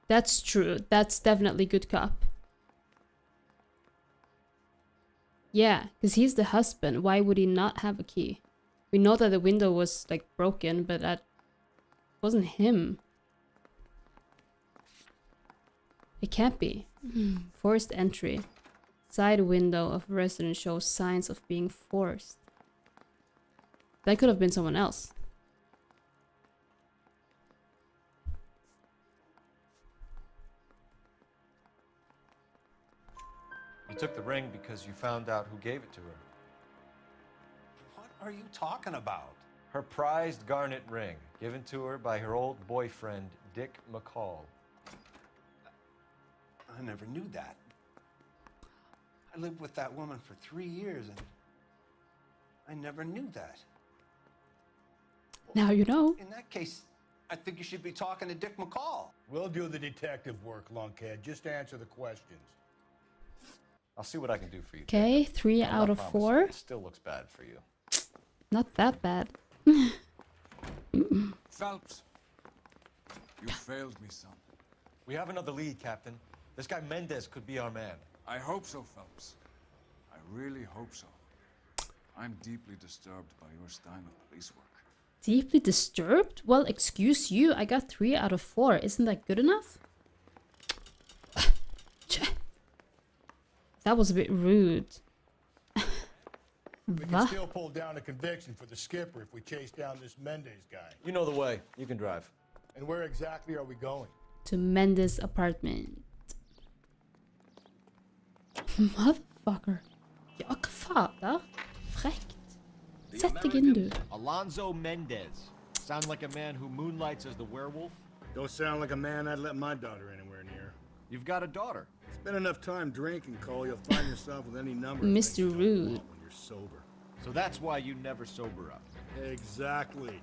That's true. That's definitely good cop. Yeah, because he's the husband. Why would he not have a key? We know that the window was like broken, but that wasn't him. It can't be. Forced entry. Side window of residence shows signs of being forced. That could have been someone else. You took the ring because you found out who gave it to her. What are you talking about? Her prized garnet ring, given to her by her old boyfriend, Dick McCall. I never knew that. I lived with that woman for 3 years and I never knew that. Now you know. In that case, I think you should be talking to Dick McCall. We'll do the detective work, lunkhead. Just answer the questions. I'll see what I can do for you. Okay, Jacob. 3 I'm out not of promising 4. It still looks bad for you. Not that bad. Phelps, you failed me, son. We have another lead, Captain. This guy Mendez could be our man. I hope so, Phelps. I really hope so. I'm deeply disturbed by your style of police work. Deeply disturbed? Well, excuse you. I got 3 out of 4. Isn't that good enough? That was a bit rude. We can still pull down a conviction for the skipper if we chase down this Mendez guy. You know the way. You can drive. And where exactly are we going? To Mendes' apartment. Motherfucker. Ja, hva faen da? Frekt. Sett deg inn, du. Alonzo Mendez. Sound like a man who moonlights as the werewolf? Don't sound like a man I'd let my daughter anywhere near. You've got a daughter. Spend enough time drinking, Cole, you'll find yourself with any number Mr. Rude. when you're sober. So that's why you never sober up. Exactly.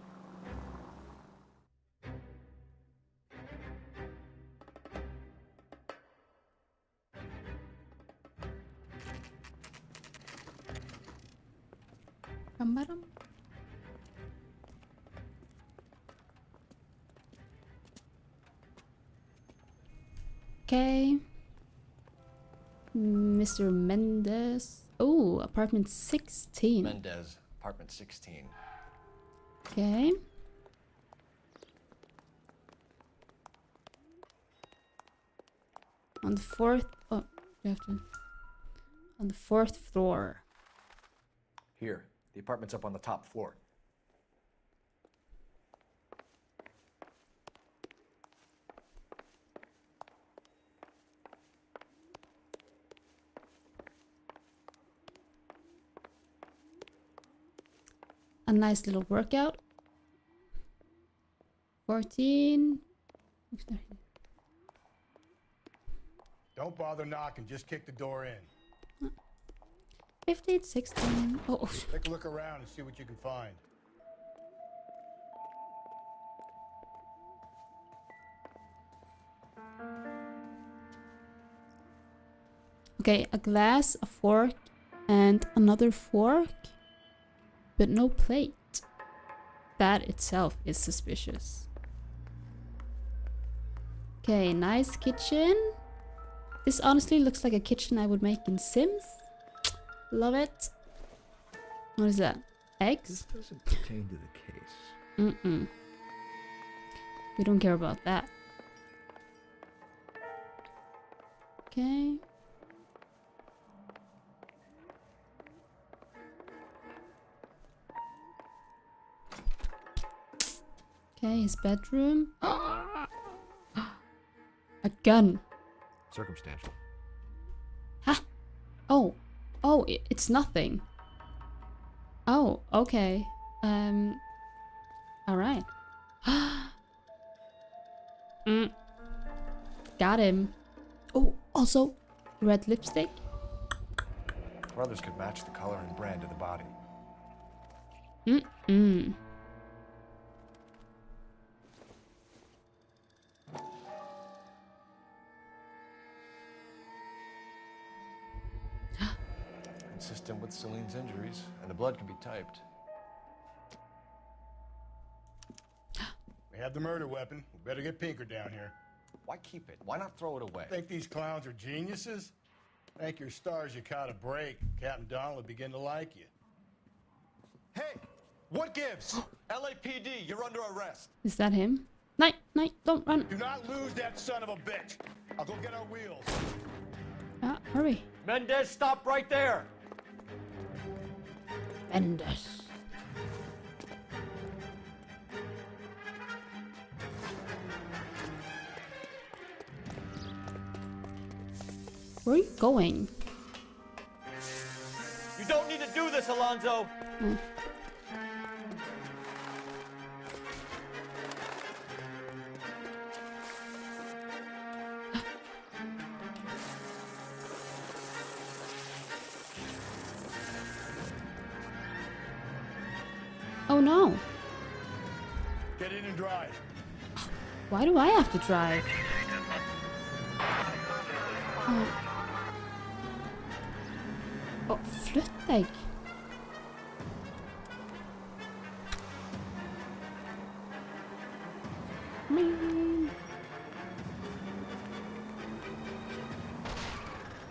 Okay. Mr. Mendes. Oh, apartment 16. Mendez, apartment 16. Okay. On the 4th. Oh, you have to. On the 4th floor. Here, the apartment's up on the top floor. A nice little workout. 14. Don't bother knocking, just kick the door in. 15, 16. Oh. Take a look around and see what you can find. Okay, a glass, a fork, and another fork, but no plate. That itself is suspicious. Okay, nice kitchen. This honestly looks like a kitchen I would make in Sims. Love it. What is that? Eggs? This doesn't pertain to the case. Mm-mm. We don't care about that. Okay. Okay, his bedroom. A gun. Circumstantial. Huh? Oh. Oh, it's nothing. Oh, okay. Alright. Got him. Oh, also, red lipstick. Brothers could match the color and brand of the body. Mm-mm. Consistent with Celine's injuries, and the blood can be typed. We have the murder weapon. We better get Pinker down here. Why keep it? Why not throw it away? Think these clowns are geniuses? Thank your stars you caught a break. Captain Donald will begin to like you. Hey! What gives? LAPD, you're under arrest. Is that him? Night, don't run. Do not lose that son of a bitch. I'll go get our wheels. Ah, hurry. Mendez, stop right there! Mendes. Where are you going? You don't need to do this, Alonzo! Oh no. Get in and drive. Why do I have to drive? Oh, flytt deg.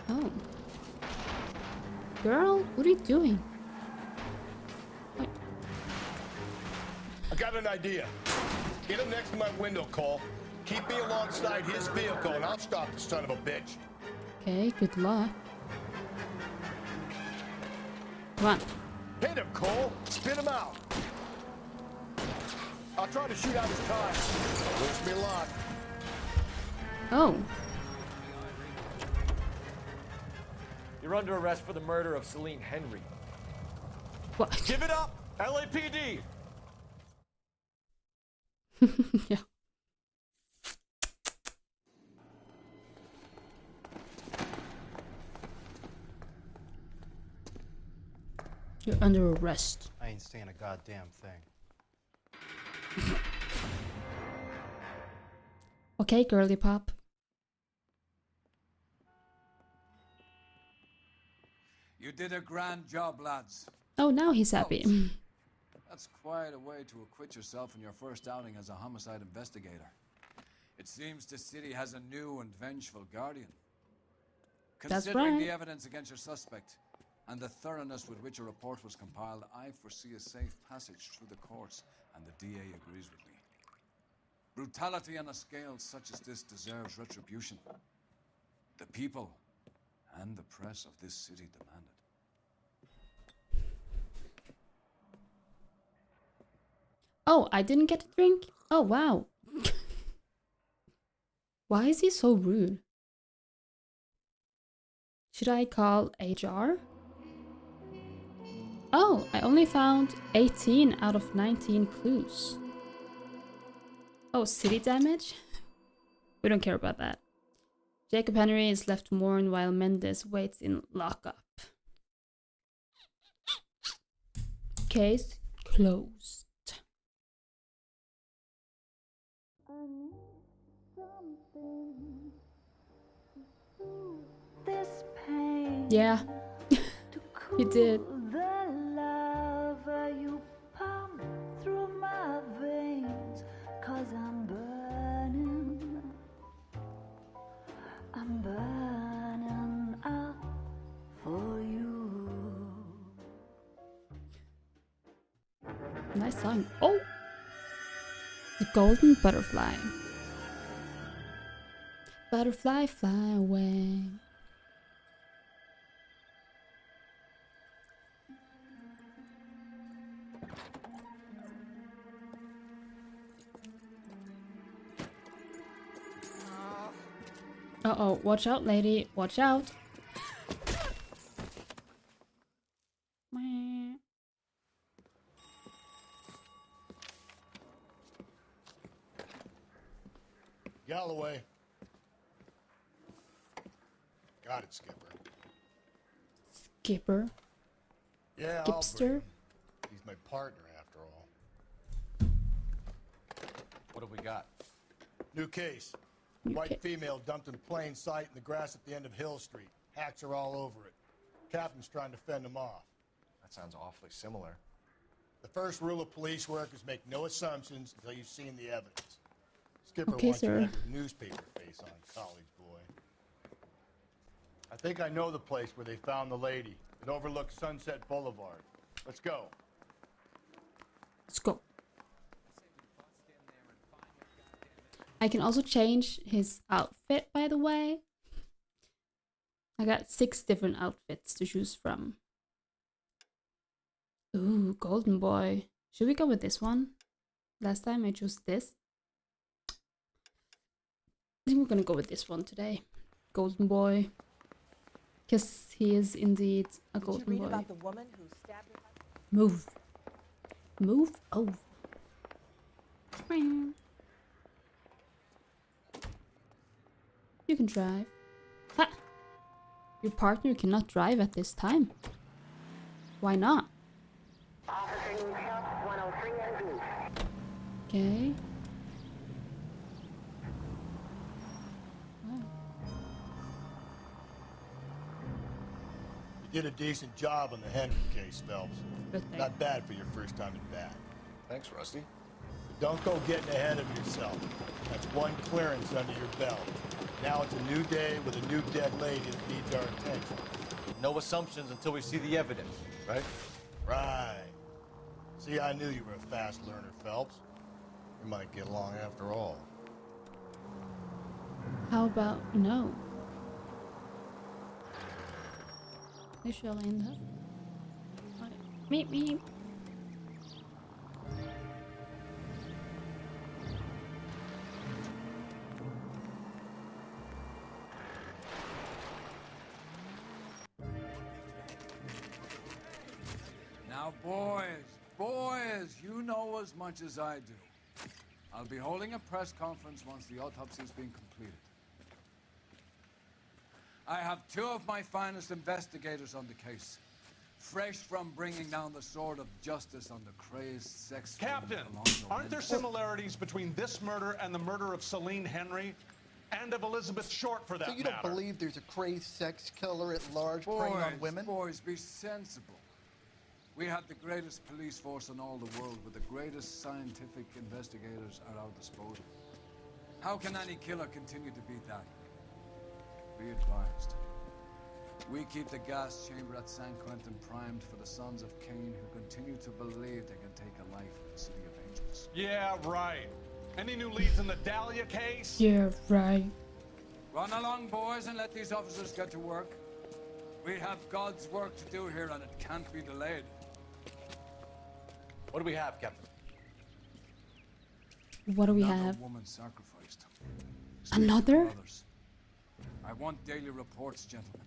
Oh. Girl, what are you doing? I got an idea. Get him next to my window, Cole. Keep me alongside his vehicle, and I'll stop the son of a bitch. Okay, good luck. Come on. Hit him, Cole. Spin him out. I'll try to shoot out his tire. Wish me luck. Oh. You're under arrest for the murder of Celine Henry. What? Give it up, LAPD! Yeah. You're under arrest. I ain't saying a goddamn thing. Okay, girly pop. You did a grand job, lads. Oh, now he's happy. That's quite a way to acquit yourself in your first outing as a homicide investigator. It seems the city has a new and vengeful guardian. That's Considering right. the evidence against your suspect and the thoroughness with which a report was compiled, I foresee a safe passage through the courts, and the DA agrees with me. Brutality on a scale such as this deserves retribution. The people and the press of this city demand it. Oh, I didn't get a drink? Oh, wow. Why is he so rude? Should I call HR? Oh, I only found 18 out of 19 clues. Oh, city damage? We don't care about that. Jacob Henry is left to mourn while Mendes waits in lockup. Case closed. Yeah, you did. The love you pump through my veins, 'cause I'm burning up for you. Nice song. Oh! The golden butterfly. Butterfly, fly away. Uh-oh, watch out, lady. Watch out. Galloway. Got it, Skipper. Skipper. Yeah, I'll bring Skipster. him. He's my partner, after all. What have we got? New case. New White case. female dumped in plain sight in the grass at the end of Hill Street. Hacks are all over it. Captain's trying to fend them off. That sounds awfully similar. The first rule of police work is make no assumptions until you've seen the evidence. Skipper Okay, wants sir. you to have your newspaper face on, college boy. I think I know the place where they found the lady. It overlooks Sunset Boulevard. Let's go. Let's go. I can also change his outfit, by the way. I got 6 different outfits to choose from. Ooh, golden boy. Should we go with this one? Last time I chose this. I think we're gonna go with this one today. Golden boy. Because he is indeed a golden Did you read boy. about the woman who stabbed her husband? Move. Move over. You can drive. Ha! Your partner cannot drive at this time. Why not? Okay. You did a decent job on the Henry case, Phelps. Good thing. Not bad for your first time at bat. Thanks, Rusty. But don't go getting ahead of yourself. That's one clearance under your belt. Now it's a new day with a new dead lady that needs our attention. No assumptions until we see the evidence, right? Right. See, I knew you were a fast learner, Phelps. We might get along after all. How about no? They shall end up. Meep meep. Now, boys, you know as much as I do. I'll be holding a press conference once the autopsy's been completed. I have two of my finest investigators on the case, fresh from bringing down the sword of justice on the crazed sex... Captain, aren't there similarities between this murder and the murder of Celine Henry? And of Elizabeth Short, for that matter? So you don't believe there's a crazed sex killer at large preying on women? Boys, be sensible. We have the greatest police force in all the world, with the greatest scientific investigators at our disposal. How can any killer continue to beat that? Be advised. We keep the gas chamber at San Quentin primed for the sons of Cain who continue to believe they can take a life in the City of Angels. Yeah, right. Any new leads in the Dahlia case? Yeah, right. Run along, boys, and let these officers get to work. We have God's work to do here, and it can't be delayed. What do we have, Captain? What do we Another have? woman sacrificed. Another? Others. I want daily reports, gentlemen.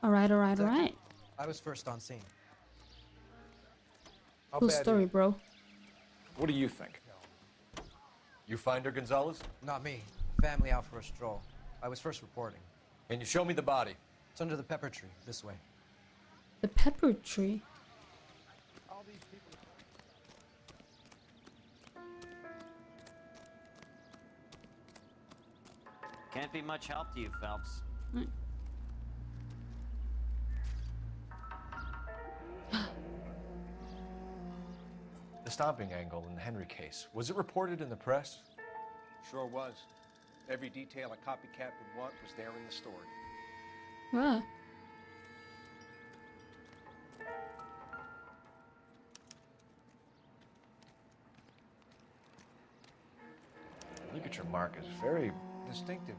All right. I was first on scene. Cool story, bro. What do you think? You find her, Gonzalez? Not me. Family out for a stroll. I was first reporting. Can you show me the body? It's under the pepper tree, this way. The pepper tree. Can't be much help to you, Phelps. The stomping angle in the Henry case, was it reported in the press? Sure was. Every detail a copycat would want was there in the story. Ah. Ligature mark is very distinctive.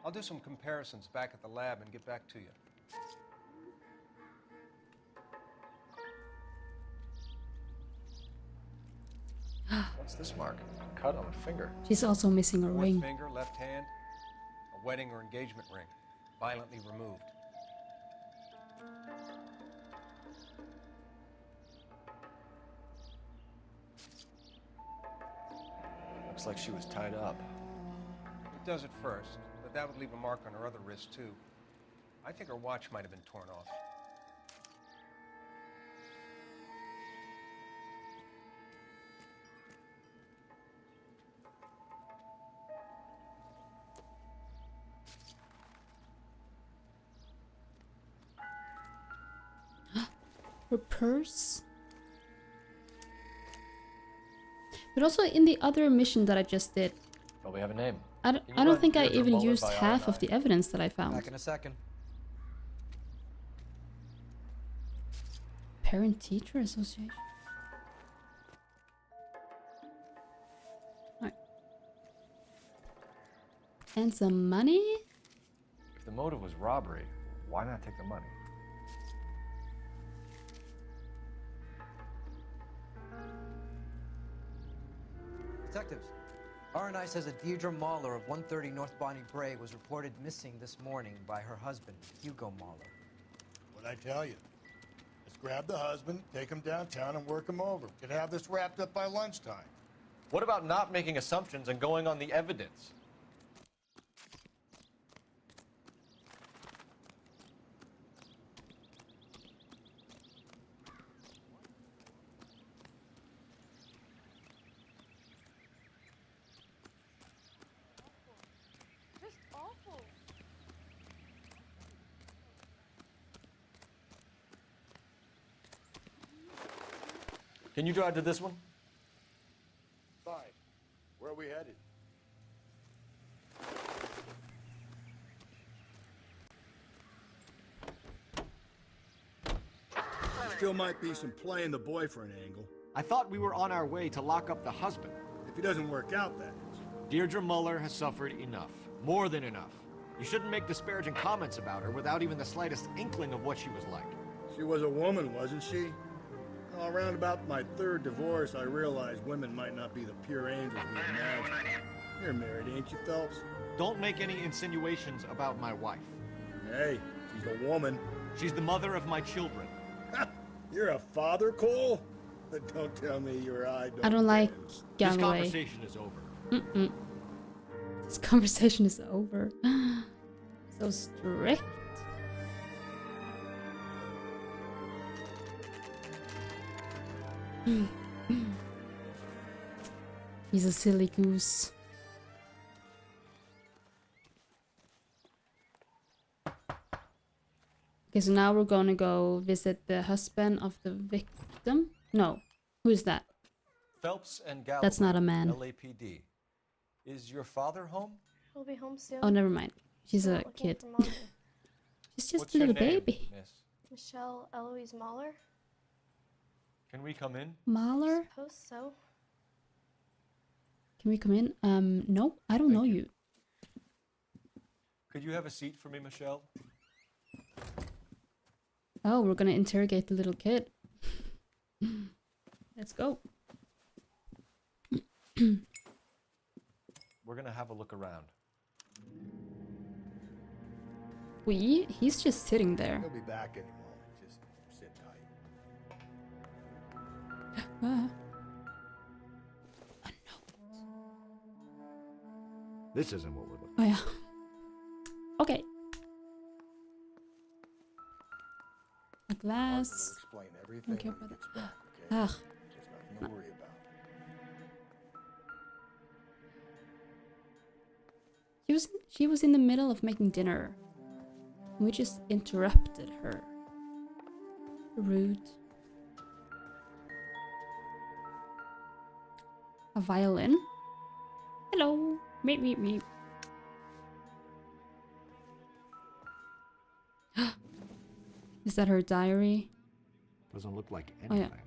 I'll do some comparisons back at the lab and get back to you. What's this mark? Cut on a finger. She's also missing a ring. Finger, left hand, a wedding or engagement ring, violently removed. Looks like she was tied up. It does at first, but that would leave a mark on her other wrist, too. I think her watch might have been torn off. Her purse. But also in the other mission that I just did, Well, we have a name. I don't think I even used half of the evidence that I found. Back in a second. Parent-teacher association. Alright. And some money? If the motive was robbery, why not take the money? Detectives, R&I says a Deirdre Mahler of 130 North Bonnie Bray was reported missing this morning by her husband, Hugo Mahler. What'd I tell you? Let's grab the husband, take him downtown, and work him over. Could have this wrapped up by lunchtime. What about not making assumptions and going on the evidence? Just awful. Can you drive to this one? Fine. Where are we headed? Still might be some playing the boyfriend angle. I thought we were on our way to lock up the husband. If he doesn't work out, that is. Deirdre Muller has suffered enough. More than enough. You shouldn't make disparaging comments about her without even the slightest inkling of what she was like. She was a woman, wasn't she? Well, around about my third divorce, I realized women might not be the pure angels we imagine. You're married, ain't you, Phelps? Don't make any insinuations about my wife. Hey, she's a woman. She's the mother of my children. You're a father, Cole? But don't tell me your eye don't. I don't like This Galloway. conversation is over. This conversation is over. So strict. He's a silly goose. Okay, so now we're gonna go visit the husband of the victim. No, who is that? Phelps and Galloway. That's not a man. LAPD. Is your father home? He'll be home soon. Oh, never mind. She's a Looking kid. for Mommy. She's just What's a your little name, baby. miss? Michelle Eloise Mahler? Can we come in? Mahler? Suppose so. Can we come in? No, I don't know you. Could you have a seat for me, Michelle? Oh, we're gonna interrogate the little kid. Let's go. We're gonna have a look around. He's just sitting there. He'll be back any moment. Just sit tight. Ah. This isn't what we're looking Oh yeah. Okay. A glass. Explain everything Okay, when he gets back, okay? Ah. There's nothing to worry about. She was in the middle of making dinner. We just interrupted her. Rude. A violin? Hello. Meep, meep, meep. Is that her diary? Doesn't look like Oh, yeah. anything.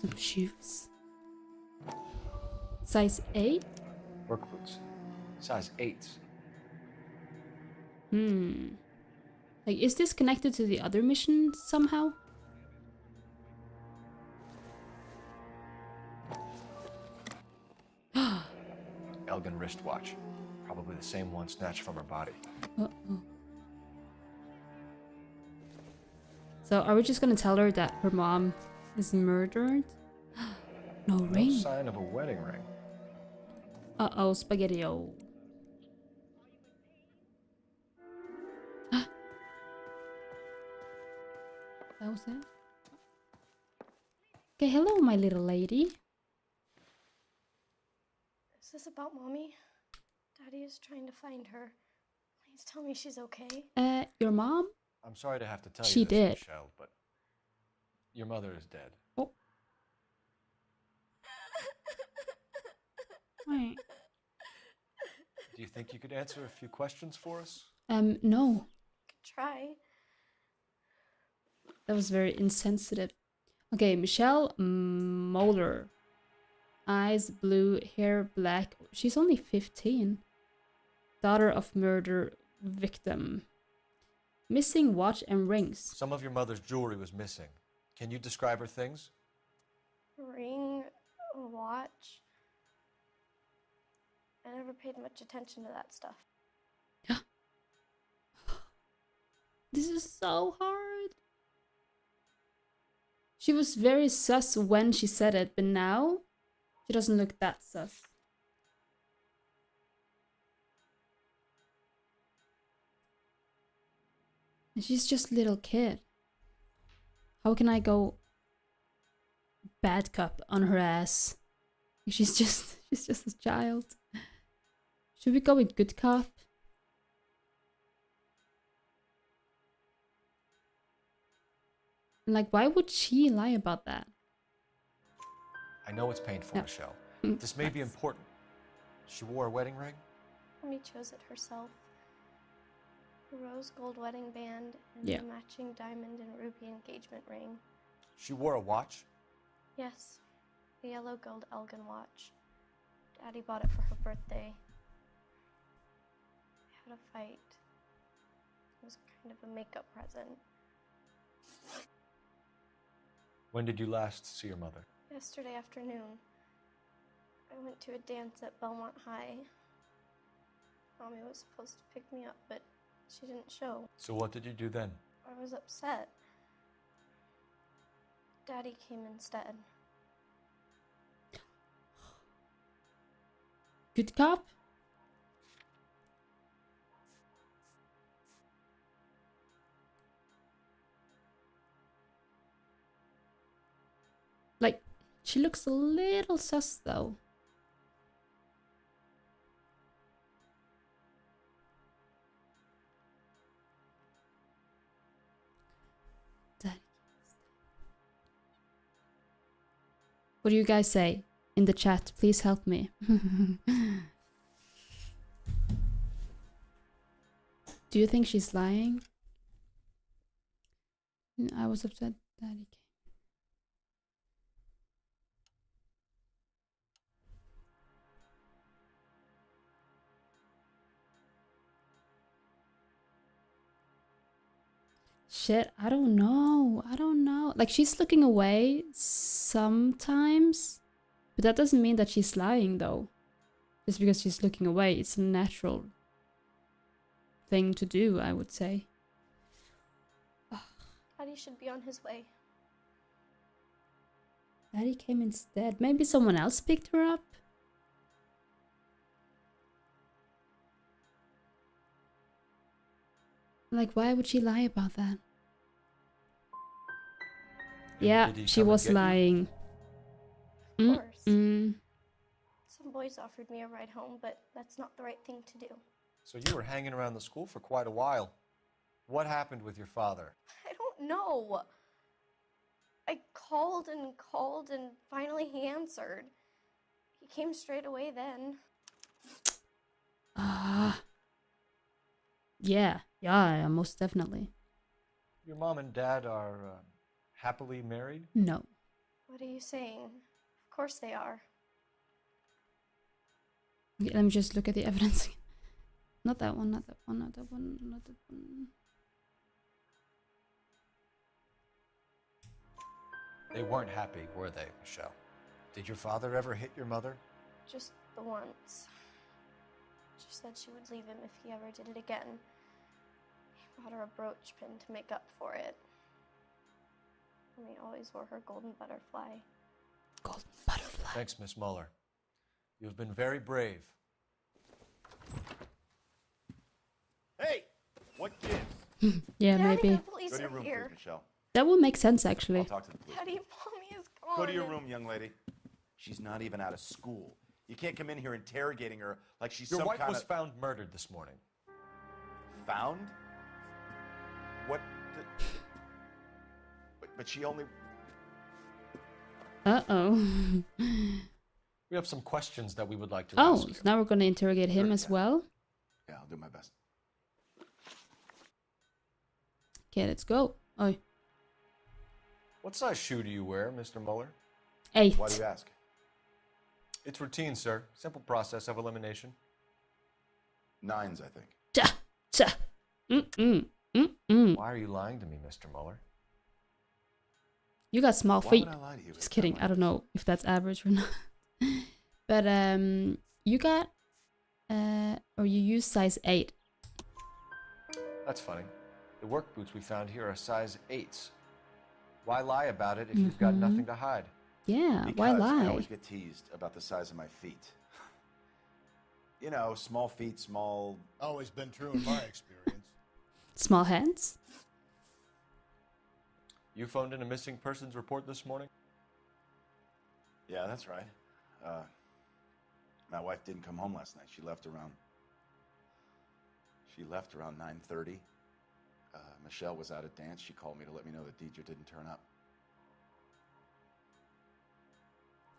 Some shoes. Size 8? Work boots. Size 8s. Like, is this connected to the other mission somehow? Elgin wristwatch. Probably the same one snatched from her body. Uh-oh. So, are we just gonna tell her that her mom is murdered? No No ring. sign of a wedding ring. Uh-oh, spaghetti-o. That was it? Okay, hello, my little lady. Is this about Mommy? Daddy is trying to find her. Please tell me she's okay. Your mom? I'm sorry to have to tell She you this, did. Michelle, but your mother is dead. Oh. Wait. Do you think you could answer a few questions for us? No. Could try. That was very insensitive. Okay, Michelle Moeller. Eyes blue, hair black. She's only 15. Daughter of murder victim. Missing watch and rings. Some of your mother's jewelry was missing. Can you describe her things? Ring, a watch. I never paid much attention to that stuff. This is so hard. She was very sus when she said it, but now she doesn't look that sus. And she's just a little kid. How can I go bad cop on her ass? She's just a child. Should we go with good cop? Like, why would she lie about that? I know it's painful, Michelle. This may be important. She wore a wedding ring? Mommy chose it herself. A rose gold wedding band and Yeah. a matching diamond and ruby engagement ring. She wore a watch? Yes, a yellow gold Elgin watch. Daddy bought it for her birthday. We had a fight. It was kind of a makeup present. When did you last see your mother? Yesterday afternoon, I went to a dance at Belmont High. Mommy was supposed to pick me up, but she didn't show. So what did you do then? I was upset. Daddy came instead. Good cop? Like, she looks a little sus though. What do you guys say in the chat? Please help me. Do you think she's lying? I was upset Daddy came. Shit, I don't know. I don't know. Like, she's looking away sometimes, but that doesn't mean that she's lying, though. Just because she's looking away, it's a natural thing to do, I would say. Daddy should be on his way. Daddy came instead. Maybe someone else picked her up? Like, why would she lie about that? Yeah, she was lying. Of course. Some boys offered me a ride home, but that's not the right thing to do. So you were hanging around the school for quite a while. What happened with your father? I don't know. I called and finally he answered. He came straight away then. Yeah, most definitely. Your mom and dad are happily married? No. What are you saying? Of course they are. Okay, let me just look at the evidence. Not that one, not that one, not that one, not that one. They weren't happy, were they, Michelle? Did your father ever hit your mother? Just the once. She said she would leave him if he ever did it again. He bought her a brooch pin to make up for it. Mommy always wore her golden butterfly. Golden butterfly. Thanks, Miss Muller. You've been very brave. Hey, what gives? Yeah, Daddy, maybe. the police Go to your are room, here. please, Michelle. That would make sense, actually. I'll talk to the police. Daddy, Mommy is gone. Go to your room, young lady. She's not even out of school. You can't come in here interrogating her like she's Your some wife kind was of... found murdered this morning. Found? What? But she only... Uh-oh. We have some questions that we would like to Oh, ask you. so now we're going to interrogate him as well? Yeah, I'll do my best. Okay, let's go. Oh, What size shoe do you wear, Mr. Muller? 8. Why do you ask? It's routine, sir. Simple process of elimination. 9s, I think. Cha. Why are you lying to me, Mr. Muller? You got small Why feet. would I lie to you? Just kidding. I don't know if that's average or not. But you got or you use size 8. That's funny. The work boots we found here are size 8s. Why lie about it if you've got nothing to hide? Yeah, Because why I lie? always get teased about the size of my feet. You know, small feet, small... Always been true in my experience. Small hands? You phoned in a missing persons report this morning? Yeah, that's right. My wife didn't come home last night. She left around 9:30. Michelle was out at dance. She called me to let me know that Deidre didn't turn up.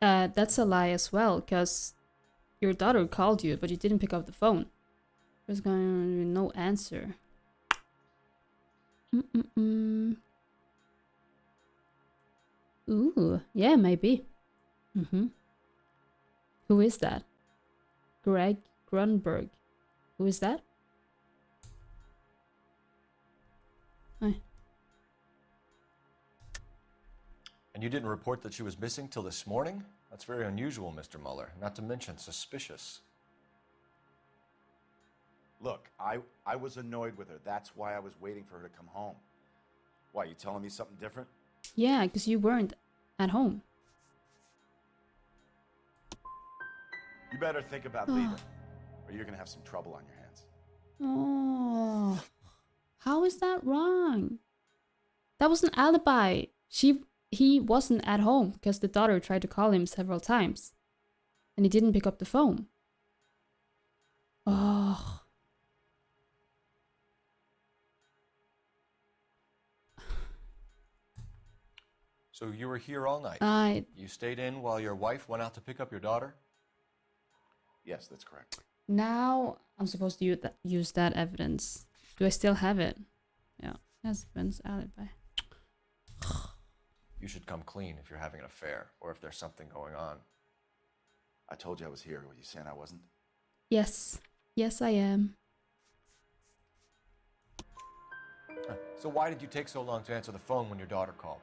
That's a lie as well, because your daughter called you, but you didn't pick up the phone. There's going to be no answer. Ooh, yeah, maybe. Who is that? Greg Grunberg. Who is that? Hi. And you didn't report that she was missing till this morning? That's very unusual, Mr. Mueller. Not to mention suspicious. Look, I was annoyed with her. That's why I was waiting for her to come home. Why, you telling me something different? Yeah, because you weren't at home. You better think about leaving, or you're gonna have some trouble on your hands. Oh, how is that wrong? That was an alibi. He wasn't at home because the daughter tried to call him several times, and he didn't pick up the phone. Oh. So you were here all night? You stayed in while your wife went out to pick up your daughter? Yes, that's correct. Now I'm supposed to use that evidence. Do I still have it? Yeah, husband's alibi. You should come clean if you're having an affair, or if there's something going on. I told you I was here. Were you saying I wasn't? Yes. Yes, I am. So why did you take so long to answer the phone when your daughter called?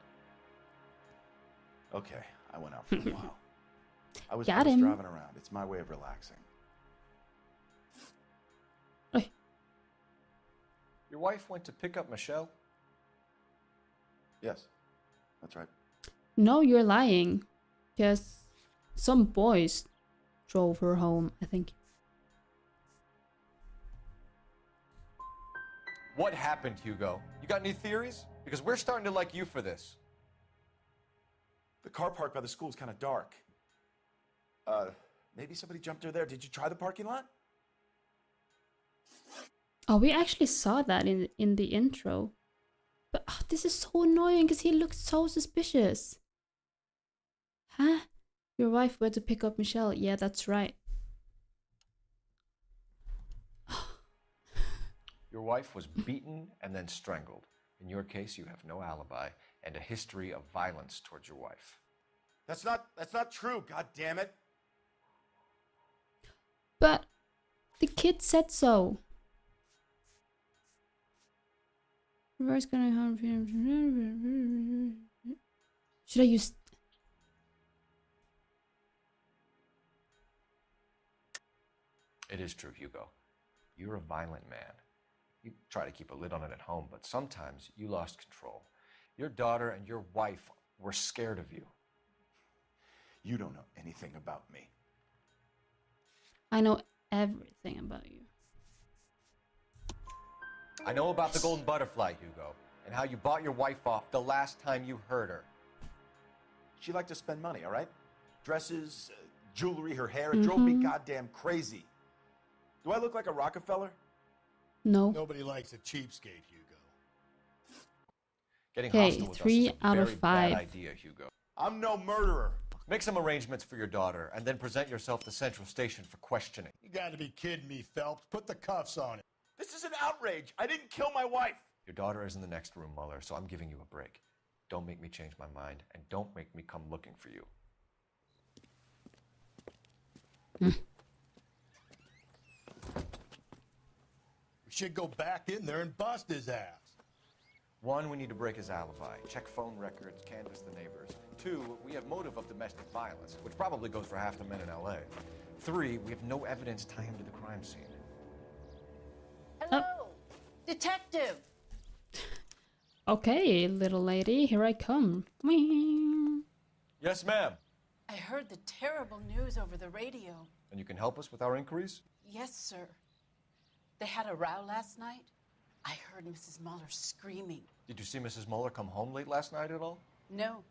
Okay, I went out for a while. I was Got him. driving around. It's my way of relaxing. Oi. Your wife went to pick up Michelle? Yes, that's right. No, you're lying. Because some boys drove her home, I think. What happened, Hugo? You got any theories? Because we're starting to like you for this. The car parked by the school is kind of dark. Maybe somebody jumped her there. Did you try the parking lot? Oh, we actually saw that in the intro. But this is so annoying because he looks so suspicious. Huh? Your wife went to pick up Michelle. Yeah, that's right. Your wife was beaten and then strangled. In your case, you have no alibi and a history of violence towards your wife. That's not true, god damn it. But the kid said so. Reverse gonna harm. Should I use? It is true, Hugo. You're a violent man. You try to keep a lid on it at home, but sometimes you lost control. Your daughter and your wife were scared of you. You don't know anything about me. I know everything about you. I know about the golden butterfly, Hugo, and how you bought your wife off the last time you heard her. She liked to spend money, all right? Dresses, jewelry, her hair. It drove me goddamn crazy. Do I look like a Rockefeller? No. Nobody likes a cheapskate, Hugo. Getting Okay, hostile with 3 us is a out of very 5. bad idea, Hugo. I'm no murderer. Make some arrangements for your daughter, and then present yourself to Central Station for questioning. You gotta be kidding me, Phelps. Put the cuffs on it. This is an outrage. I didn't kill my wife. Your daughter is in the next room, Mueller, so I'm giving you a break. Don't make me change my mind, and don't make me come looking for you. We should go back in there and bust his ass. 1, we need to break his alibi. Check phone records, canvass the neighbors. 2, we have motive of domestic violence, which probably goes for half the men in L.A. 3, we have no evidence tying him to the crime scene. Hello, detective. Okay, little lady, here I come. Yes, ma'am. I heard the terrible news over the radio. And you can help us with our inquiries? Yes, sir. They had a row last night. I heard Mrs. Mueller screaming. Did you see Mrs. Mueller come home late last night at all? No,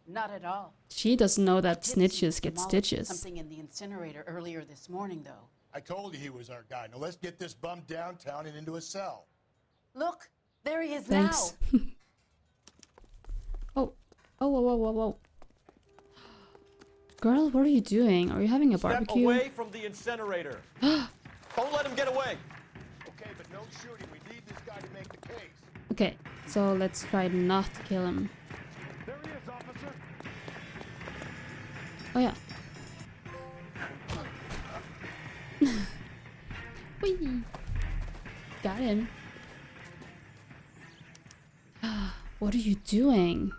not at all. She doesn't know that I did see snitches Mr. get Mueller stitches. Something in the incinerator earlier this morning, though. I told you he was our guy. Now let's get this bum downtown and into a cell. Look, There he is Thanks. Oh. Oh, whoa, whoa, whoa, whoa. Girl, what are you doing? Are you having a barbecue? Step away from the incinerator. Don't let him get away. Okay, but no shooting. We need this guy to make the case. Okay, so let's try not to kill him. There he is, officer. Oh yeah. Whee! Got him. What are you doing?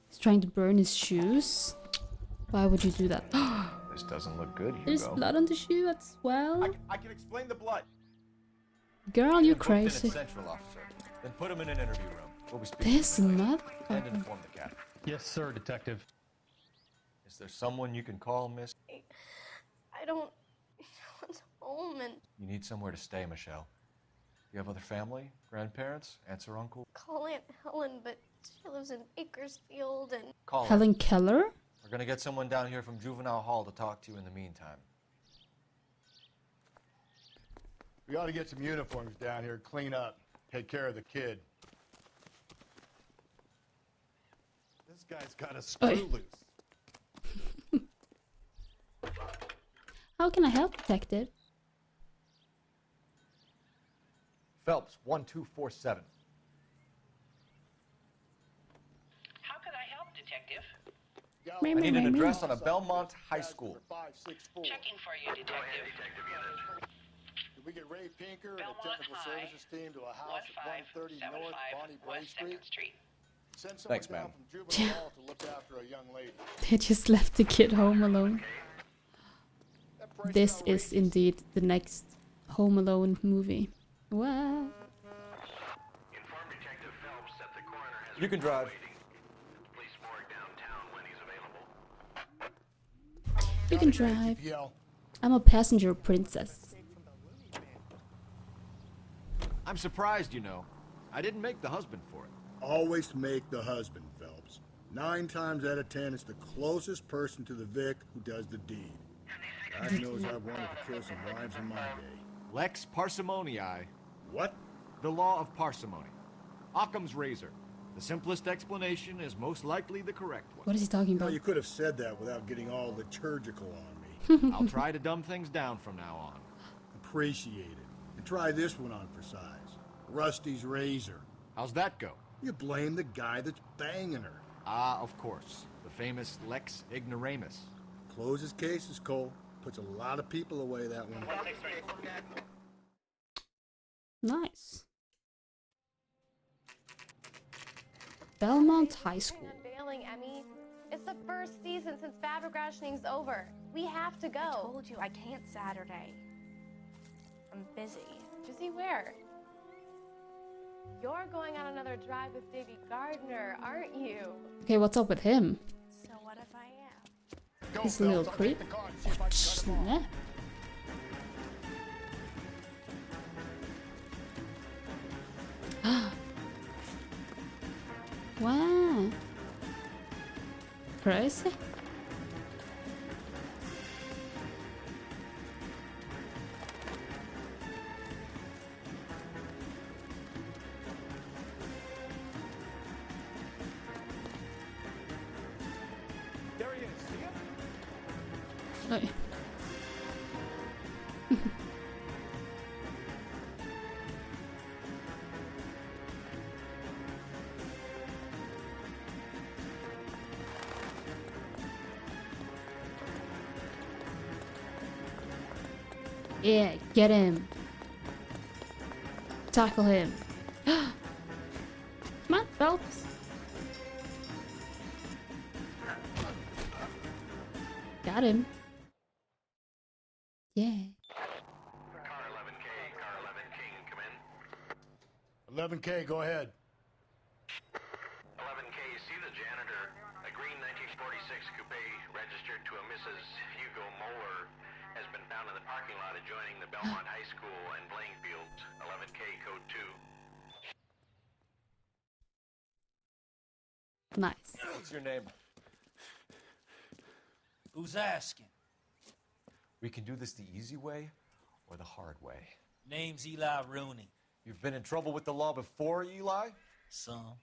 He's trying to burn his shoes. Why would you do that? This doesn't look good, Hugo. There's blood on the shoe as well. I can explain the blood. Girl, you Booked in crazy. at Central, officer. Then put him in an interview room. We'll be speaking This to him later. And motherfucker. inform the captain. Yes, sir, detective. Is there someone you can call, miss? I don't want home and You need somewhere to stay, Michelle. You have other family? Grandparents? Aunts or uncle? call Aunt Helen, but she lives in Bakersfield and Call her. Helen Keller? We're gonna get someone down here from Juvenile Hall to talk to you in the meantime. We ought to get some uniforms down here, clean up, take care of the kid. This guy's got a screw loose. How can I help, detective? Phelps, 1247. How could I help, Detective? I need an address on a Belmont High School. Checking for you, Detective. Did we get Ray Pinker and the Belmont technical High, services team to a house at 130 North Bonnie Bray West Street? 2nd Street. Send someone Thanks, down ma'am. from Juvenile Hall to look after a young lady. They just left the kid home alone. This is indeed the next Home Alone movie. What? You can drive. You can drive. I'm a passenger princess. I'm surprised, you know. I didn't make the husband for it. Always make the husband, Phelps. 9 times out of 10, it's the closest person to the Vic who does the deed. God knows I've wanted to kill some wives in my day. Lex parsimoniae. What? The law of parsimony. Occam's razor. The simplest explanation is most likely the correct one. What is he talking Well, about? you could have said that without getting all liturgical on me. I'll try to dumb things down from now on. Appreciate it. And try this one on for size. Rusty's razor. How's that go? You blame the guy that's banging her. Ah, of course. The famous Lex ignoramus. Closes cases, Cole. Puts a lot of people away, that one. Nice. Belmont High School. unveiling, Emmy. It's the first season since Fabergrashing's over. We have to go. I told you I can't Saturday. I'm busy. Busy where? You're going on another drive with Davy Gardner, aren't you? Okay, what's up with him? So what if I am? He's a little creep. Snap. Wow. Crazy. There he is. See him? Oj. Yeah, get him. Tackle him. Come on, Phelps. Got him. Yeah. 11K, go ahead. 11K, see the janitor. A green 1946 coupe registered to a Mrs. Hugo Moeller has been found in the parking lot adjoining the Belmont High School and playing fields. 11K, code 2. Nice. What's your name? Who's asking? We can do this the easy way or the hard way. Name's Eli Rooney. You've been in trouble with the law before, Eli? Some.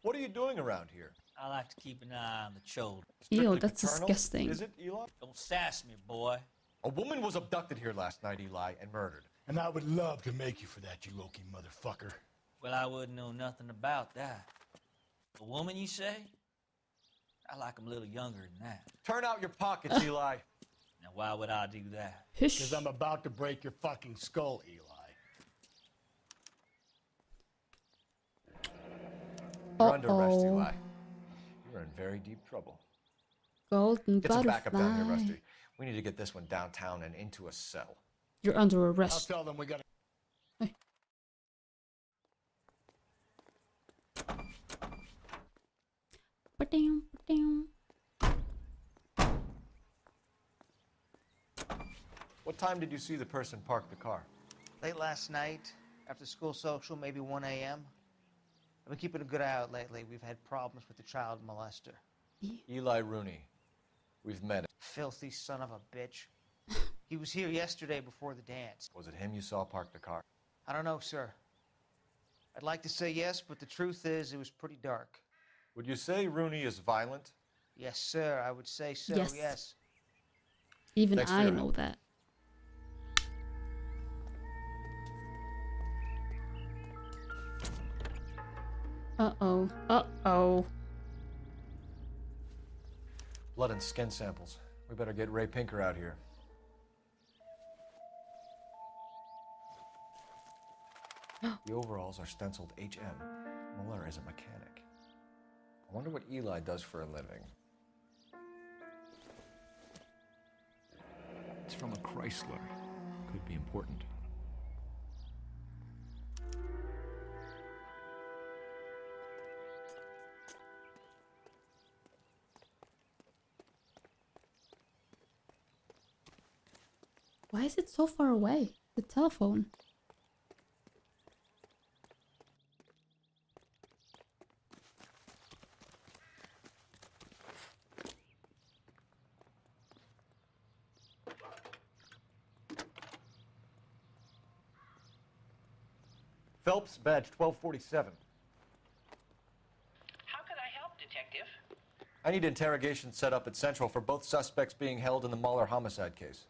What are you doing around here? I like to keep an eye on the children. Ew, that's disgusting. Is it, Eli? Don't sass me, boy. A woman was abducted here last night, Eli, and murdered. And I would love to make you for that, you Okie motherfucker. Well, I wouldn't know nothing about that. A woman, you say? I like them a little younger than that. Turn out your pockets, Eli. Now, why would I do that? Because I'm about to break your fucking skull, Eli. You're under arrest, Eli. You're in very deep trouble. Golden Get some butterfly. backup down here, Rusty. We need to get this one downtown and into a cell. You're under arrest. I'll tell them we got. Hey. Ba-dam, ba-dam. What time did you see the person park the car? Late last night, after school social, maybe 1 a.m. I've been keeping a good eye out lately. We've had problems with the child molester. Eli Rooney. We've met him. Filthy son of a bitch. He was here yesterday before the dance. Was it him you saw park the car? I don't know, sir. I'd like to say yes, but the truth is it was pretty dark. Would you say Rooney is violent? Yes, sir. I would say so, yes. Even Thanks for I your know help. that. Uh-oh. Uh-oh. Blood and skin samples. We better get Ray Pinker out here. The overalls are stenciled HM. Muller is a mechanic. I wonder what Eli does for a living. It's from a Chrysler. Could be important. Why is it so far away? The telephone. Phelps, badge 1247. How could I help, Detective? I need interrogation set up at Central for both suspects being held in the Muller homicide case.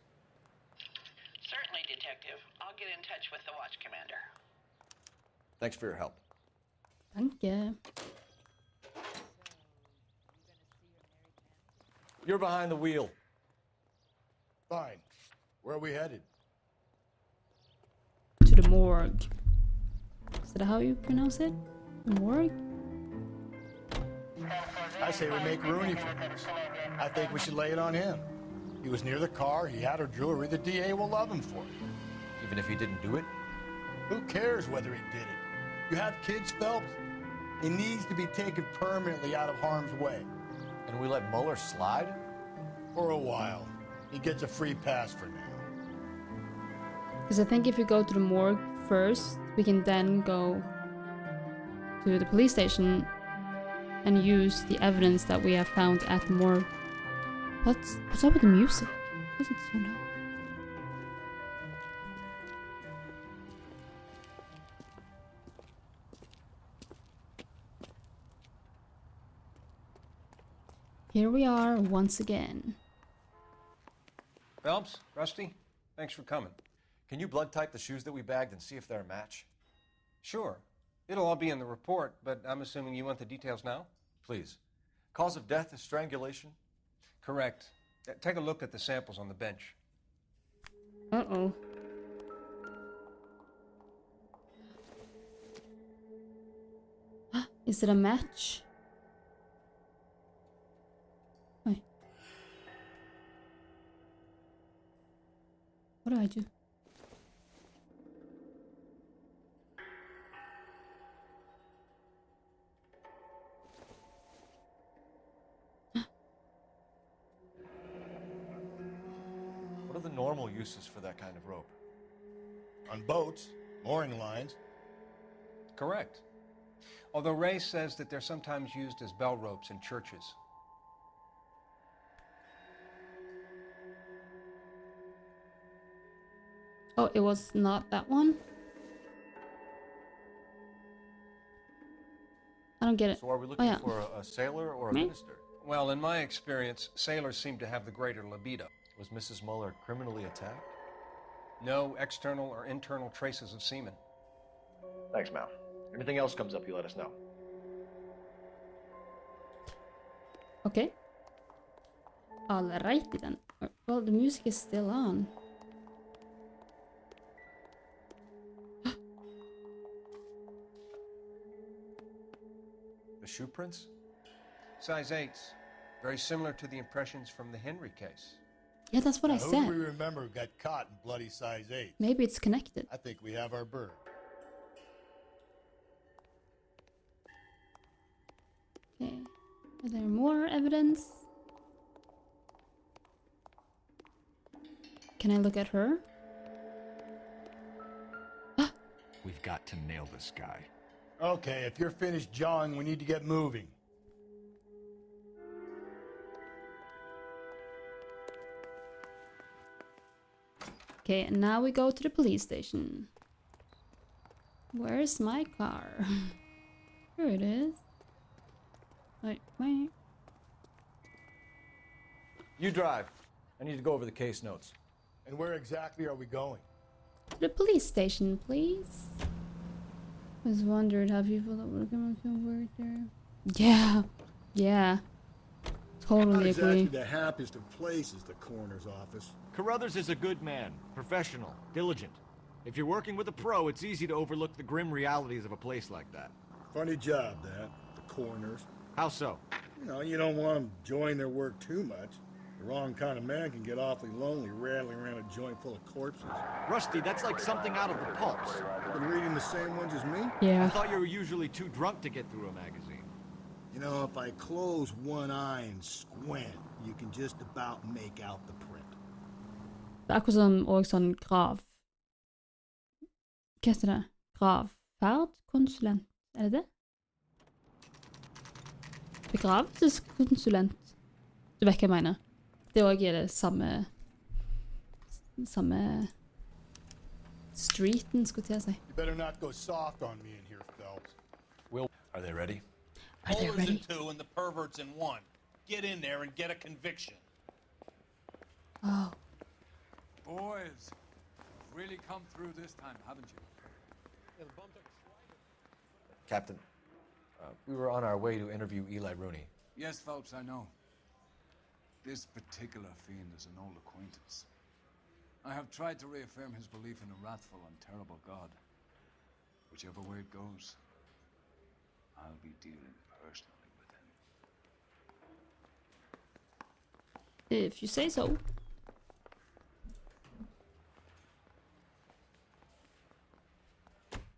Certainly, Detective. I'll get in touch with the watch commander. Thanks for your help. Thank you. You're behind the wheel. Fine. Where are we headed? To the morgue. Is that how you pronounce it? Morgue? I say we make Rooney for this. I think we should lay it on him. He was near the car, he had her jewelry, the DA will love him for it. Even if he didn't do it? Who cares whether he did it? You have kids, Phelps? He needs to be taken permanently out of harm's way. And we let Muller slide? For a while. He gets a free pass for now. Because I think if you go to the morgue first, we can then go to the police station and use the evidence that we have found at the morgue. What's up with the music? Why is it so loud? Here we are once again. Phelps, Rusty, thanks for coming. Can you blood type the shoes that we bagged and see if they're a match? Sure. It'll all be in the report, but I'm assuming you want the details now? Please. Cause of death is strangulation? Correct. Take a look at the samples on the bench. Uh-oh. Is it a match? Wait. What do I do? What are the normal uses for that kind of rope? On boats, mooring lines. Correct. Although Ray says that they're sometimes used as bell ropes in churches. Oh, it was not that one? don't get it. So are we Oh, looking yeah. for a sailor or a Me? minister? Well, in my experience, sailors seem to have the greater libido. Was Mrs. Muller criminally attacked? No external or internal traces of semen. Thanks, Mal. Anything else comes up, you let us know. Okay. Alrighty then. Well, the music is still on. The shoe prints? Size 8s. Very similar to the impressions from the Henry case. Yeah, that's what I Who said. do we remember who got caught in bloody size 8? Maybe it's connected. I think we have our bird. Okay. Is there more evidence? Can I look at her? We've got to nail this guy. Okay, if you're finished jawing, we need to get moving. Okay, and now we go to the police station. Where's my car? Here it is. Wait. You drive. I need to go over the case notes. And where exactly are we going? To the police station, please. I was wondering how people that work work there. Yeah. Yeah. Not Totally exactly agree. the happiest of places, the coroner's office. Carruthers is a good man, professional, diligent. If you're working with a pro, it's easy to overlook the grim realities of a place like that. Funny job, that. The coroner's. How so? You know, you don't want them enjoying their work too much. The wrong kind of man can get awfully lonely rattling around a joint full of corpses. Rusty, that's like something out of the pulps. Been reading the same ones as me? Yeah. I thought you were usually too drunk to get through a magazine. You know, if I close one eye and squint, you can just about make out the print. Det er akkurat som også sånn grav. Hva heter det? Gravferdkonsulent? Er det det? Begravelseskonsulent. Du vet hva jeg mener. Det er også det samme streeten, skulle jeg si. You better not go soft on me in here, Phelps. Are they ready? Are they Bowlers in ready? 2 and the perverts in 1. Get in there and get a conviction. Oh. Boys, you've really come through this time, haven't you? Captain, we were on our way to interview Eli Rooney. Yes, Phelps, I know. This particular fiend is an old acquaintance. I have tried to reaffirm his belief in a wrathful and terrible God. Whichever way it goes, I'll be dealing personally with him. If you say so.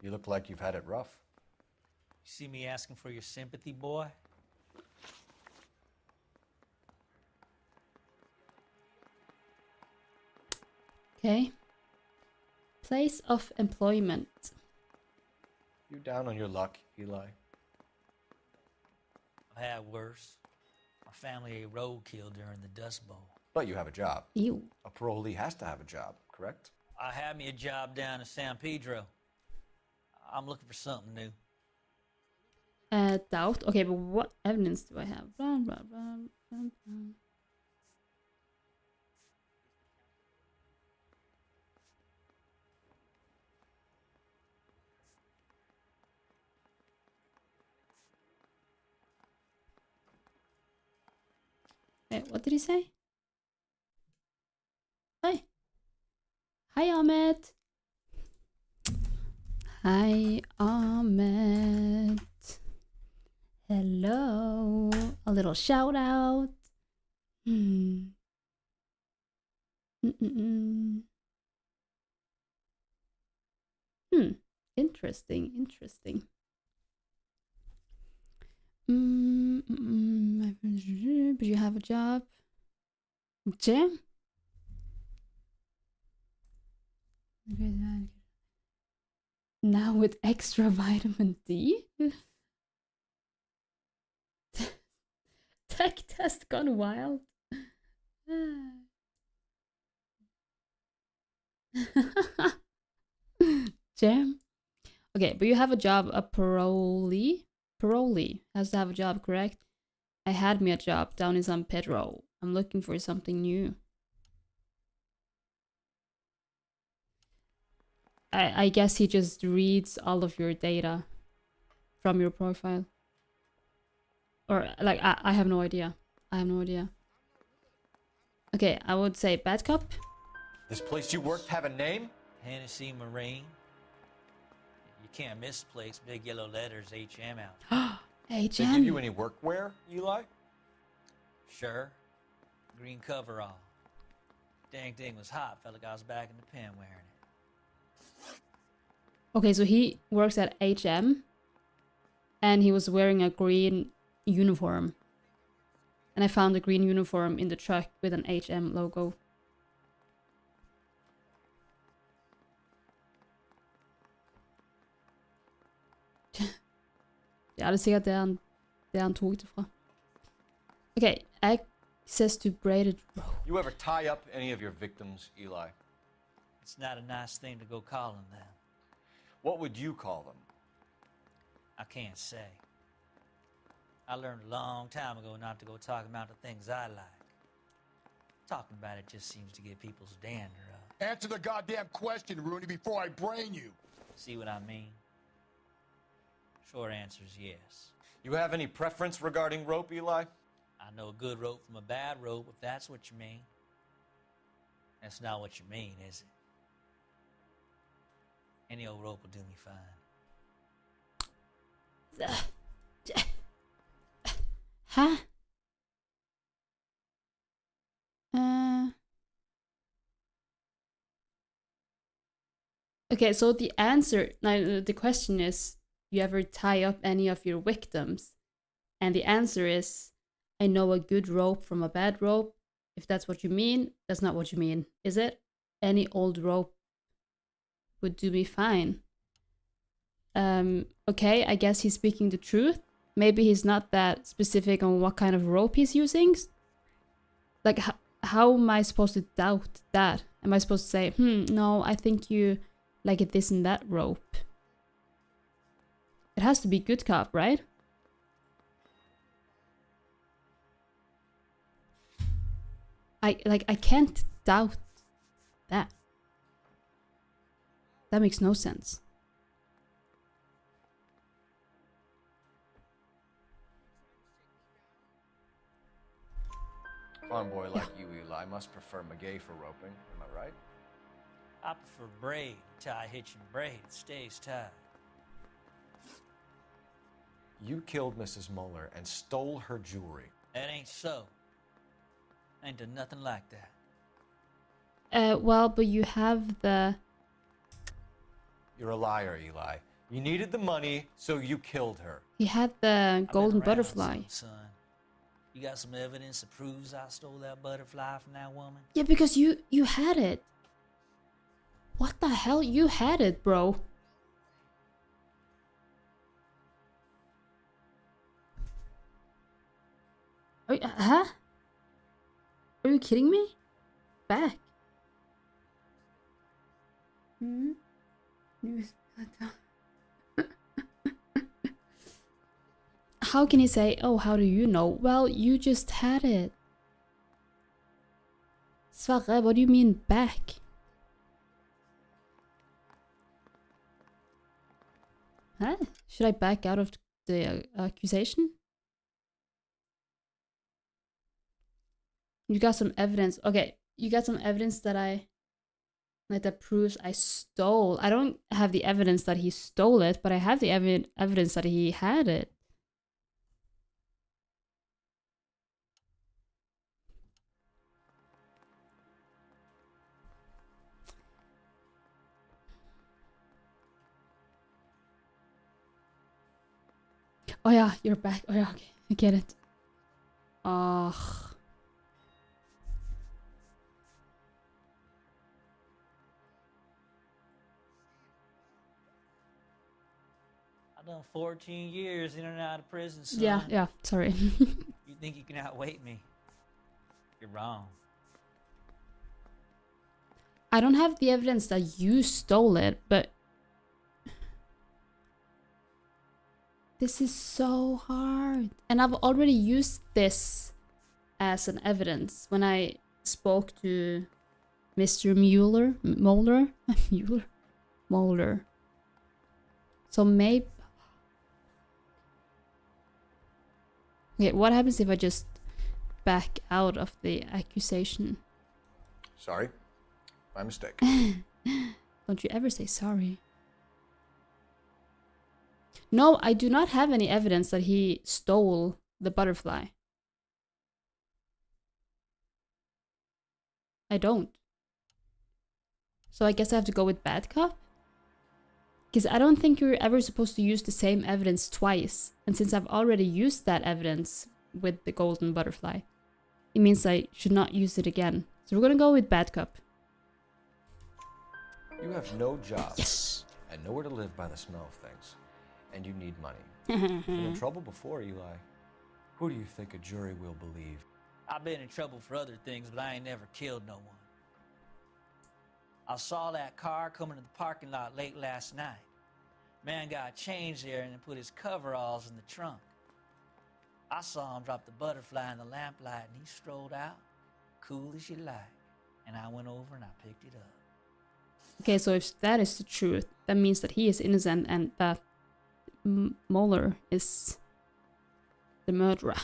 You look like you've had it rough. You see me asking for your sympathy, boy? Okay. Place of employment. You down on your luck, Eli? I've had worse. My family ate roadkill during the Dust Bowl. But you have a job. Ew. A parolee has to have a job, correct? I had me a job down in San Pedro. I'm looking for something new. Doubt. Okay, but what evidence do I have? Blah, blah, blah, blah, blah. Wait, what did he say? Hi. Hi, Ahmed. Hi, Ahmed. Hello. A little shout out. Interesting, interesting. But you have a job? Jam? Now with extra vitamin D? Tech test gone wild. Jam? Okay, but you have a job, a parolee? parolee. Has to have a job, correct? I had me a job down in San Pedro. I'm looking for something new. I guess he just reads all of your data from your profile. Or, like, I have no idea. I have no idea. Okay, I would say bad cop. This place you worked have a name? Hennessy Marine. You can't misplace big yellow letters HM out. They give HM. you any workwear, Eli? Sure. Green coverall. Dang thing was hot. Felt like I was back in the pen wearing it. Okay, so he works at HM. And he was wearing a green uniform. And I found a green uniform in the truck with an HM logo. Ja, det er sikkert der han tog det fra. Okay, access to braided rope. You ever tie up any of your victims, Eli? It's not a nice thing to go calling them. What would you call them? I can't say. I learned a long time ago not to go talking about the things I like. Talking about it just seems to get people's dander up. Answer the goddamn question, Rooney, before I brain you. See what I mean? Short answer is yes. You have any preference regarding rope, Eli? I know a good rope from a bad rope, if that's what you mean. That's not what you mean, is it? Any old rope will do me fine. Huh? Okay, so the answer, now the question is, you ever tie up any of your victims? And the answer is, I know a good rope from a bad rope. If that's what you mean, that's not what you mean, is it? Any old rope would do me fine. Okay, I guess he's speaking the truth. Maybe he's not that specific on what kind of rope he's using. Like, how am I supposed to doubt that? Am I supposed to say, no, I think you like it this and that rope? It has to be good cop, right? I can't doubt that. That makes no sense. Farm boy like you, Eli, must prefer McGay for roping. Am I right? I prefer braid. Tie hitch and braid. It stays tied. You killed Mrs. Muller and stole her jewelry. That ain't so. I ain't done nothing like that. Well, but you have the... You're a liar, Eli. You needed the money, so you killed her. He had the golden butterfly. Son. You got some evidence that proves I stole that butterfly from that woman? Yeah, because you had it. What the hell? You had it, bro. Huh? Are you kidding me? Back. How can he say, oh, how do you know? Well, you just had it. Sverre, what do you mean back? Huh? Should I back out of the accusation? You got some evidence. Okay, you got some evidence that that proves I stole. I don't have the evidence that he stole it, but I have the evidence that he had it. Oh yeah, you're back. Oh yeah, okay, I get it. Ugh. I've done 14 years in and out of prison, son. Yeah, sorry. You think you can outweight me? You're wrong. I don't have the evidence that you stole it, but... This is so hard. And I've already used this as an evidence when I spoke to Mr. Mueller. So maybe... Okay, what happens if I just back out of the accusation? Sorry. My mistake. Don't you ever say sorry. No, I do not have any evidence that he stole the butterfly. I don't. So I guess I have to go with bad cop? Because I don't think you're ever supposed to use the same evidence twice. And since I've already used that evidence with the golden butterfly, it means I should not use it again. So we're gonna go with bad cop. You have no job. Yes. And nowhere to live by the smell of things. And you need money. You've been in trouble before, Eli. Who do you think a jury will believe? I've been in trouble for other things, but I ain't never killed no one. I saw that car coming to the parking lot late last night. Man got changed there and then put his coveralls in the trunk. I saw him drop the butterfly in the lamplight and he strolled out, cool as you like. And I went over and I picked it up. Okay, so if that is the truth, that means that he is innocent and that Mueller is the murderer.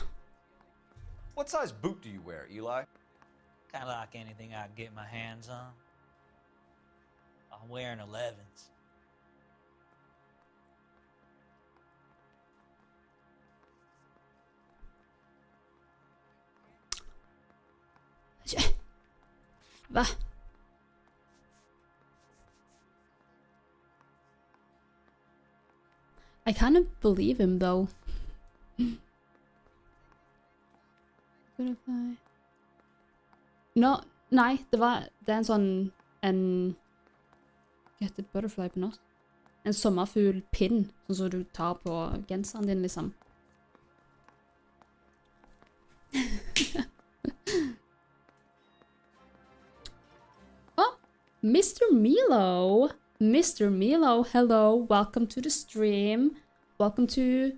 What size boot do you wear, Eli? Kind of like anything I can get my hands on. I'm wearing 11s. Va? I kind of believe him though. Butterfly. No, nej, det var en sånn en hva heter det, butterfly på norsk? En sommerfuglpinn, sånn som du tar på genseren din, liksom. Oh, Mr. Milo! Mr. Milo, hello, welcome to the stream. Welcome to...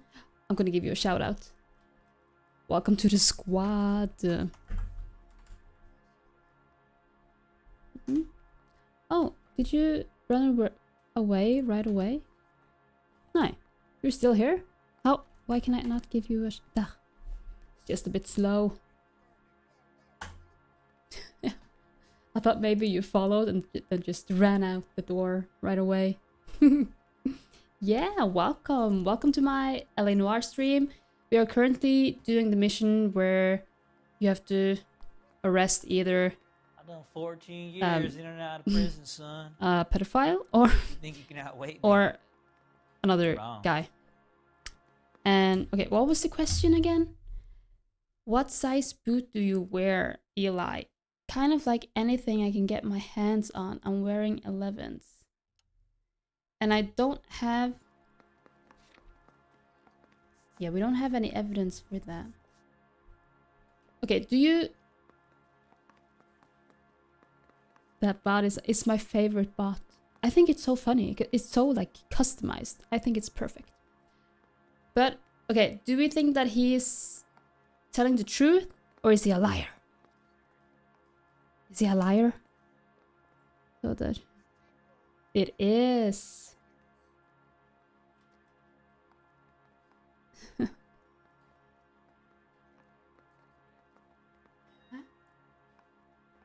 I'm gonna give you a shout out. Welcome to the squad. Oh, did you run away right away? No, you're still here? Oh, why can I not give you a... It's just a bit slow. I thought maybe you followed and then just ran out the door right away. Yeah, welcome. Welcome to my LA Noire stream. We are currently doing the mission where you have to arrest either I've done 14 years in and out of prison, son. a pedophile or You think you can outwait me? or another Wrong. guy. And okay, what was the question again? What size boot do you wear, Eli? Kind of like anything I can get my hands on. I'm wearing 11s. And I don't have... Yeah, we don't have any evidence for that. Okay, do you... That bot is my favorite bot. I think it's so funny. It's so like customized. I think it's perfect. But, okay, do we think that he's telling the truth or is he a liar? Is he a liar? So that it is.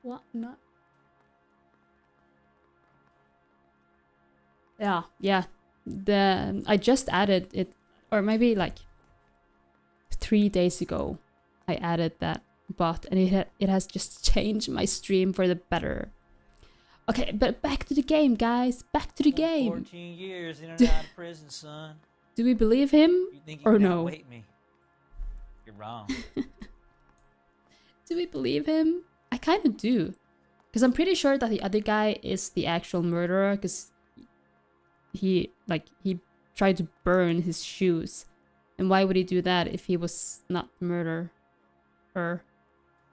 What? Not. Yeah. I just added it, or maybe like 3 days ago, I added that bot, and it has just changed my stream for the better. Okay, but back to the game, guys. Back to the game. 14 years in and out of prison, son. Do we believe him You think you or can no? outwait me? You're wrong. Do we believe him? I kind of do. Because I'm pretty sure that the other guy is the actual murderer, because he tried to burn his shoes. And why would he do that if he was not the murderer?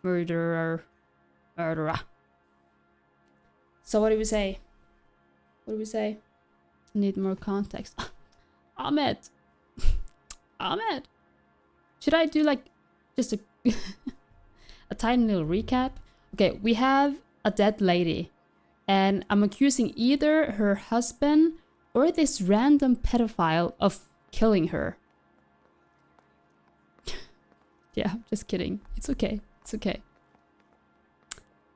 Murderer. So what do we say? What do we say? Need more context. Ahmed! Ahmed. Should I do like just a a tiny little recap? Okay, we have a dead lady, and I'm accusing either her husband or this random pedophile of killing her. Yeah, just kidding. It's okay. It's okay.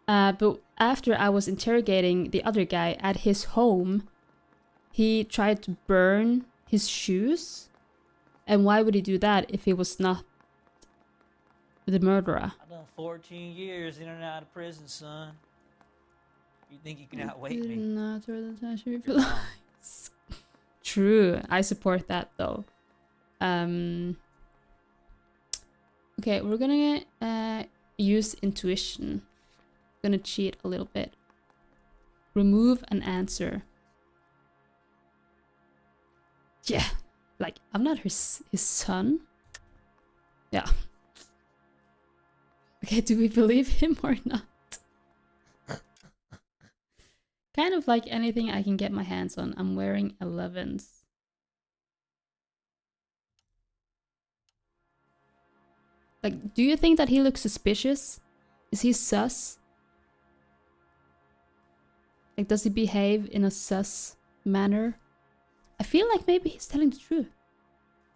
But after I was interrogating the other guy at his home, he tried to burn his shoes. And why would he do that if he was not the murderer? I've done 14 years in and out of prison, son. You think you can outweigh me? Not throw the trash if you like. True. I support that though. Okay, we're gonna use intuition. Gonna cheat a little bit. Remove an answer. Yeah, like I'm not his son. Yeah. Okay, do we believe him or not? Kind of like anything I can get my hands on. I'm wearing 11s. Like, do you think that he looks suspicious? Is he sus? Like, does he behave in a sus manner? I feel like maybe he's telling the truth.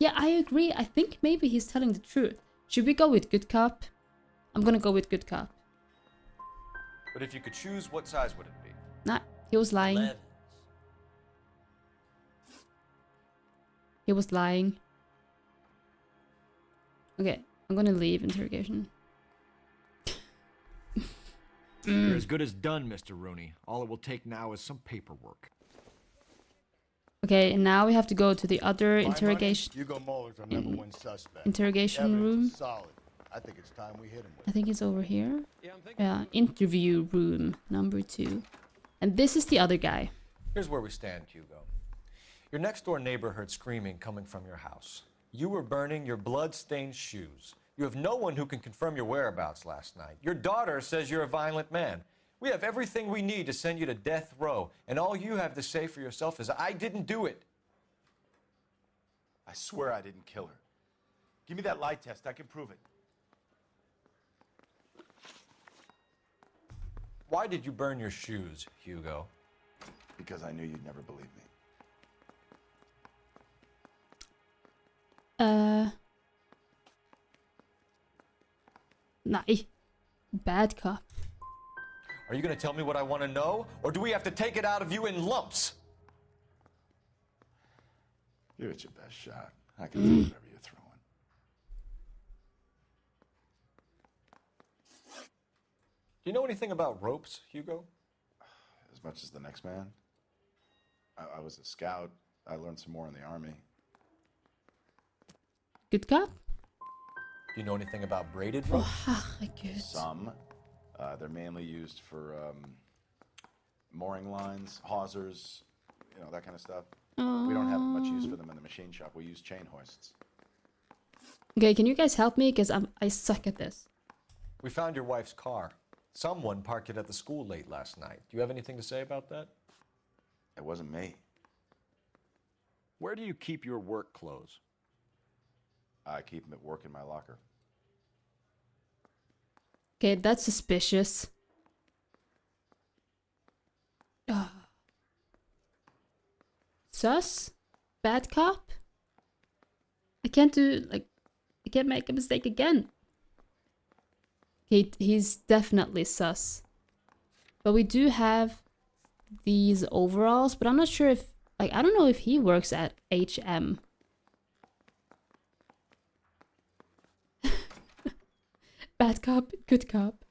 Yeah, I agree. I think maybe he's telling the truth. Should we go with good cop? I'm gonna go with good cop. But if you could choose, what size would it be? Nah, he was lying. 11s. He was lying. Okay, I'm gonna leave interrogation. You're as good as done, Mr. Rooney. All it will take now is some paperwork. Okay, and now we have to go to the other My interrogation. money, Hugo Muller's our number one suspect. Interrogation Evidence room. is solid. I think it's time we hit him with I think it's over here. Yeah, interview room number 2. And this is the other guy. Here's where we stand, Hugo. Your next door neighbor heard screaming coming from your house. You were burning your blood-stained shoes. You have no one who can confirm your whereabouts last night. Your daughter says you're a violent man. We have everything we need to send you to death row, and all you have to say for yourself is, I didn't do it. I swear I didn't kill her. Give me that lie test. I can prove it. Why did you burn your shoes, Hugo? Because I knew you'd never believe me. Nah, bad cop. Are you going to tell me what I want to know, or do we have to take it out of you in lumps? Give it your best shot. I can do whatever you're throwing. Do you know anything about ropes, Hugo? As much as the next man. I was a scout. I learned some more in the Army. Good cop? Do you know anything about braided ropes? Some. They're mainly used for mooring lines, hawsers, you know, that kind of stuff. We don't have much use for them in the machine shop. We use chain hoists. Okay, can you guys help me? Because I suck at this. We found your wife's car. Someone parked it at the school late last night. Do you have anything to say about that? It wasn't me. Where do you keep your work clothes? I keep them at work in my locker. Okay, that's suspicious. Sus? Bad cop? I can't make a mistake again. He's definitely sus. But we do have these overalls, but I'm not sure if, like, I don't know if he works at HM. Bad cop, good cop.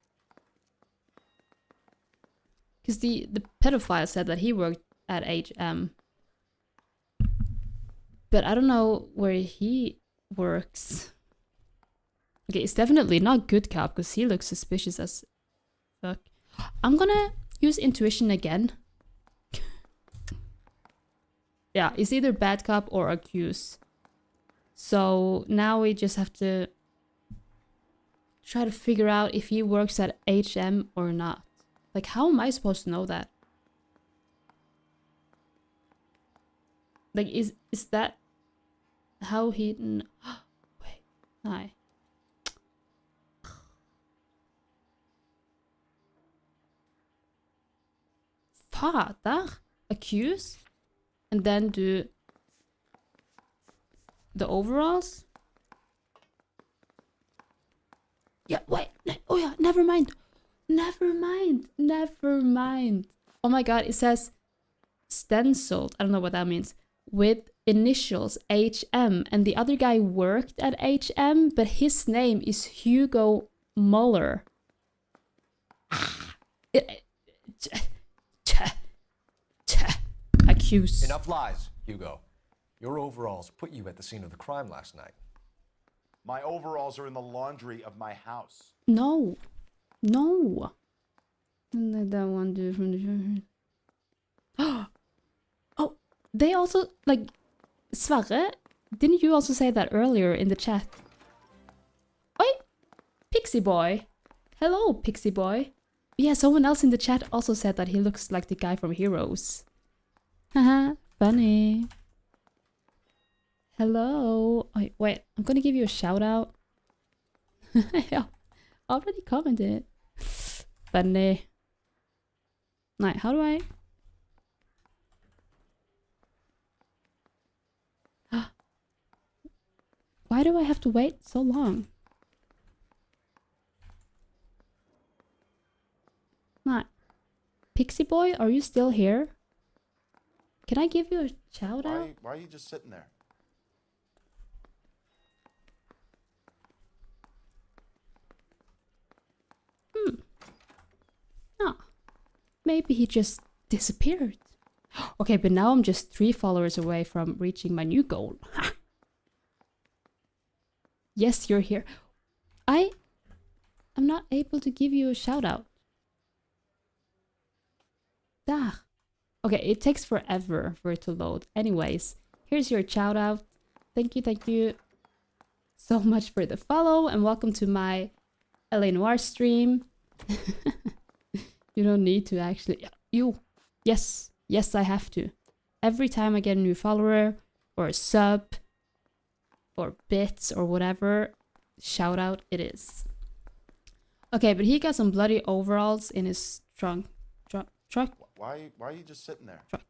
Because the pedophile said that he worked at HM. But I don't know where he works. Okay, it's definitely not good cop because he looks suspicious as fuck. I'm gonna use intuition again. Yeah, it's either bad cop or accuse. So now we just have to try to figure out if he works at HM or not. Like, how am I supposed to know that? Like, is that how he... Wait, nej. Fader. Accuse. And then do the overalls. Yeah, wait. Oh yeah, never mind. Never mind. Never mind. Oh my god, it says stenciled. I don't know what that means. With initials HM. And the other guy worked at HM, but his name is Hugo Muller. Accuse. Enough lies, Hugo. Your overalls put you at the scene of the crime last night. My overalls are in the laundry of my house. No. No. And let that one do from the... Oh, they also, like... Sverre, didn't you also say that earlier in the chat? Oi! Pixie boy. Hello, Pixie boy. Yeah, someone else in the chat also said that he looks like the guy from Heroes. Haha, funny. Hello. Oh, wait, I'm gonna give you a shout out. I already commented. Funny. Right, how do I... Why do I have to wait so long? Right. Pixie boy, are you still here? Can I give you a shout out? Why are you just sitting there? Oh, maybe he just disappeared. Okay, but now I'm just 3 followers away from reaching my new goal. Yes, you're here. I'm not able to give you a shout out. Ah. Okay, it takes forever for it to load. Anyways, here's your shout out. Thank you so much for the follow and welcome to my LA Noire stream. You don't need to actually... Yes, I have to. Every time I get a new follower or a sub or bits or whatever, shout out it is. Okay, but he got some bloody overalls in his trunk. Truck? Why are you just sitting there? Truck.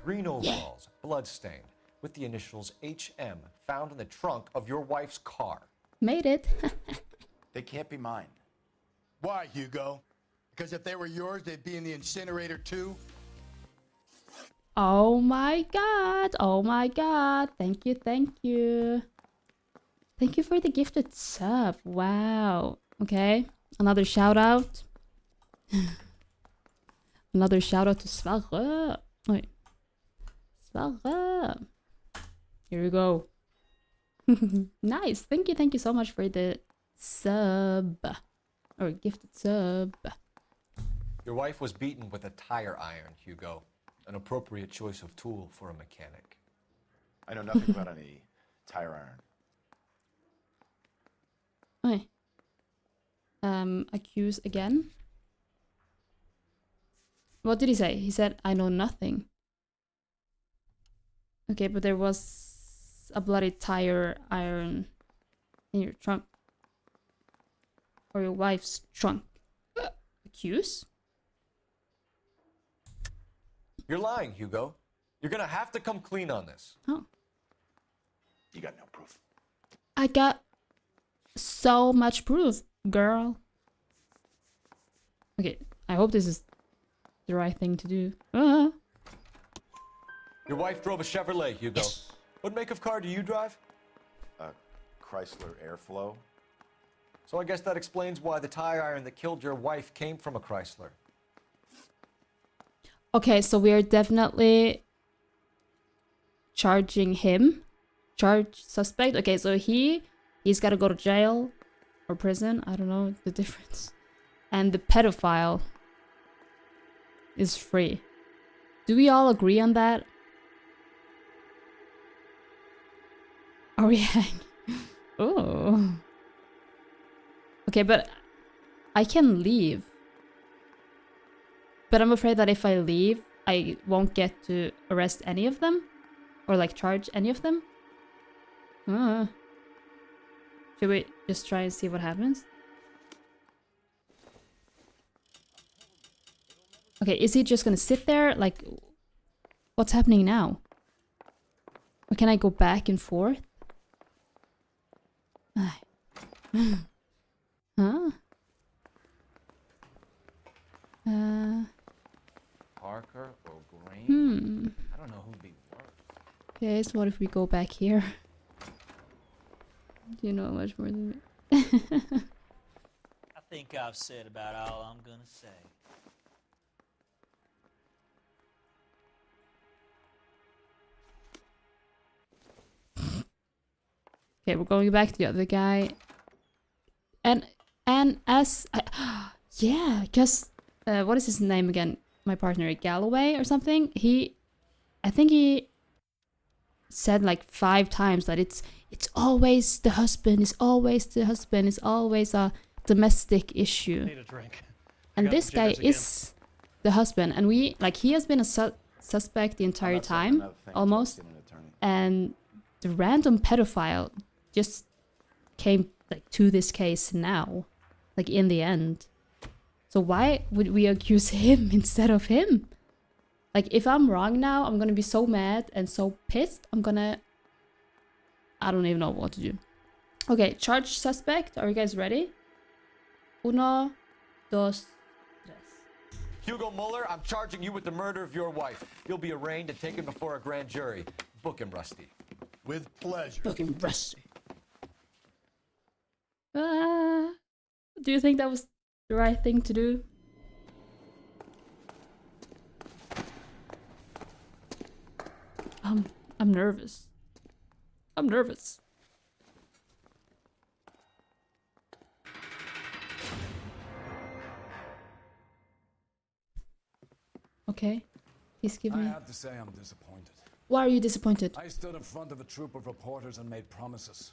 Green overalls, bloodstained, with the initials HM found in the trunk of your wife's car. Made it. They can't be mine. Why, Hugo? Because if they were yours, they'd be in the incinerator too? Oh my god. Oh my god. Thank you. Thank you for the gifted sub. Wow. Okay. Another shout out. Another shout out to Sverre. Wait. Sverre. Here we go. Nice. Thank you so much for the sub. Or gifted sub. Your wife was beaten with a tire iron, Hugo. An appropriate choice of tool for a mechanic. I know nothing about any tire iron. Wait. Accuse again. What did he say? He said, I know nothing. Okay, but there was a bloody tire iron in your trunk. Or your wife's trunk. Accuse? You're lying, Hugo. You're gonna have to come clean on this. Oh. You got no proof. I got so much proof, girl. Okay, I hope this is the right thing to do. Your wife drove a Chevrolet, Hugo. What make of car do you drive? A Chrysler Airflow. So I guess that explains why the tire iron that killed your wife came from a Chrysler. Okay, so we are definitely charging him. Charge suspect. Okay, so he's got to go to jail or prison. I don't know the difference. And the pedophile is free. Do we all agree on that? Are we hanging? Oh. Okay, but I can leave. But I'm afraid that if I leave, I won't get to arrest any of them. Or like charge any of them? Should we just try and see what happens? Okay, is he just gonna sit there? Like, what's happening now? Or can I go back and forth? Huh? Parker or Green? I don't know who'd be worse. Okay, so what if we go back here? You know much more than me. I think I've said about all I'm gonna say. Okay, we're going back to the other guy. And as... yeah, because... what is his name again? My partner, Galloway or something? I think he said like 5 times that it's always the husband, it's always the husband, it's always a domestic issue. Need a drink. And this guy is the husband, and he has been a suspect the entire time, almost. And the random pedophile just came like to this case now, like in the end. So why would we accuse him instead of him? Like, if I'm wrong now, I'm gonna be so mad and so pissed. I don't even know what to do. Okay, charge suspect. Are you guys ready? 1, 2, 3. Hugo Muller, I'm charging you with the murder of your wife. You'll be arraigned and taken before a grand jury. Book him, Rusty. With pleasure. Book him, Rusty. Do you think that was the right thing to do? I'm nervous. I'm nervous. Okay. Please give me... I have to say I'm disappointed. Why are you disappointed? I stood in front of a troop of reporters and made promises.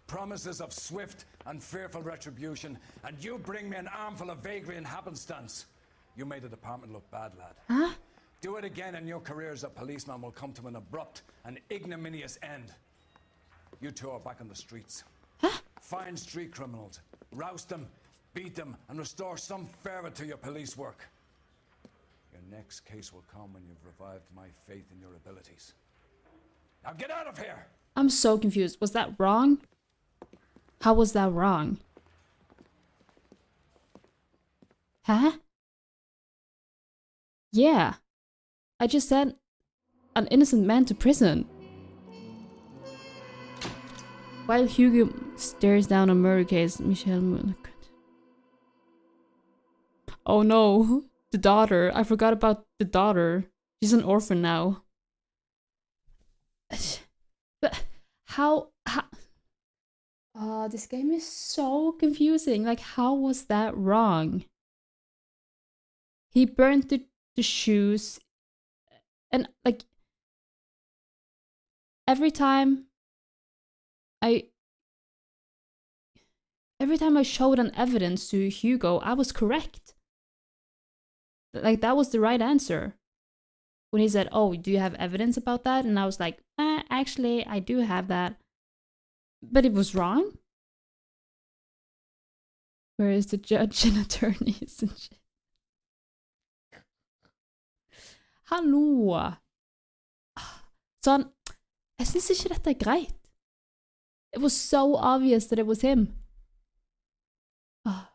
Promises of swift and fearful retribution, and you bring me an armful of vagary and happenstance. You made the department look bad, lad. Huh? Do it again and your career as a policeman will come to an abrupt and ignominious end. You two are back on the streets. Huh? Find street criminals, roust them, beat them, and restore some fervor to your police work. Your next case will come when you've revived my faith in your abilities. Now get out of here! I'm so confused. Was that wrong? How was that wrong? Huh? Yeah. I just sent an innocent man to prison. While Hugo stares down a murder case, Michelle Muller. Oh no, the daughter. I forgot about the daughter. She's an orphan now. But how this game is so confusing. Like, how was that wrong? He burned the shoes. And like every time I showed an evidence to Hugo, I was correct. Like, that was the right answer. When he said, "Oh, do you have evidence about that?" And I was like, actually, I do have that. But it was wrong. Where is the judge and attorneys and shit? Hallo! Sånn, jeg synes ikke dette er greit. It was so obvious that it was him.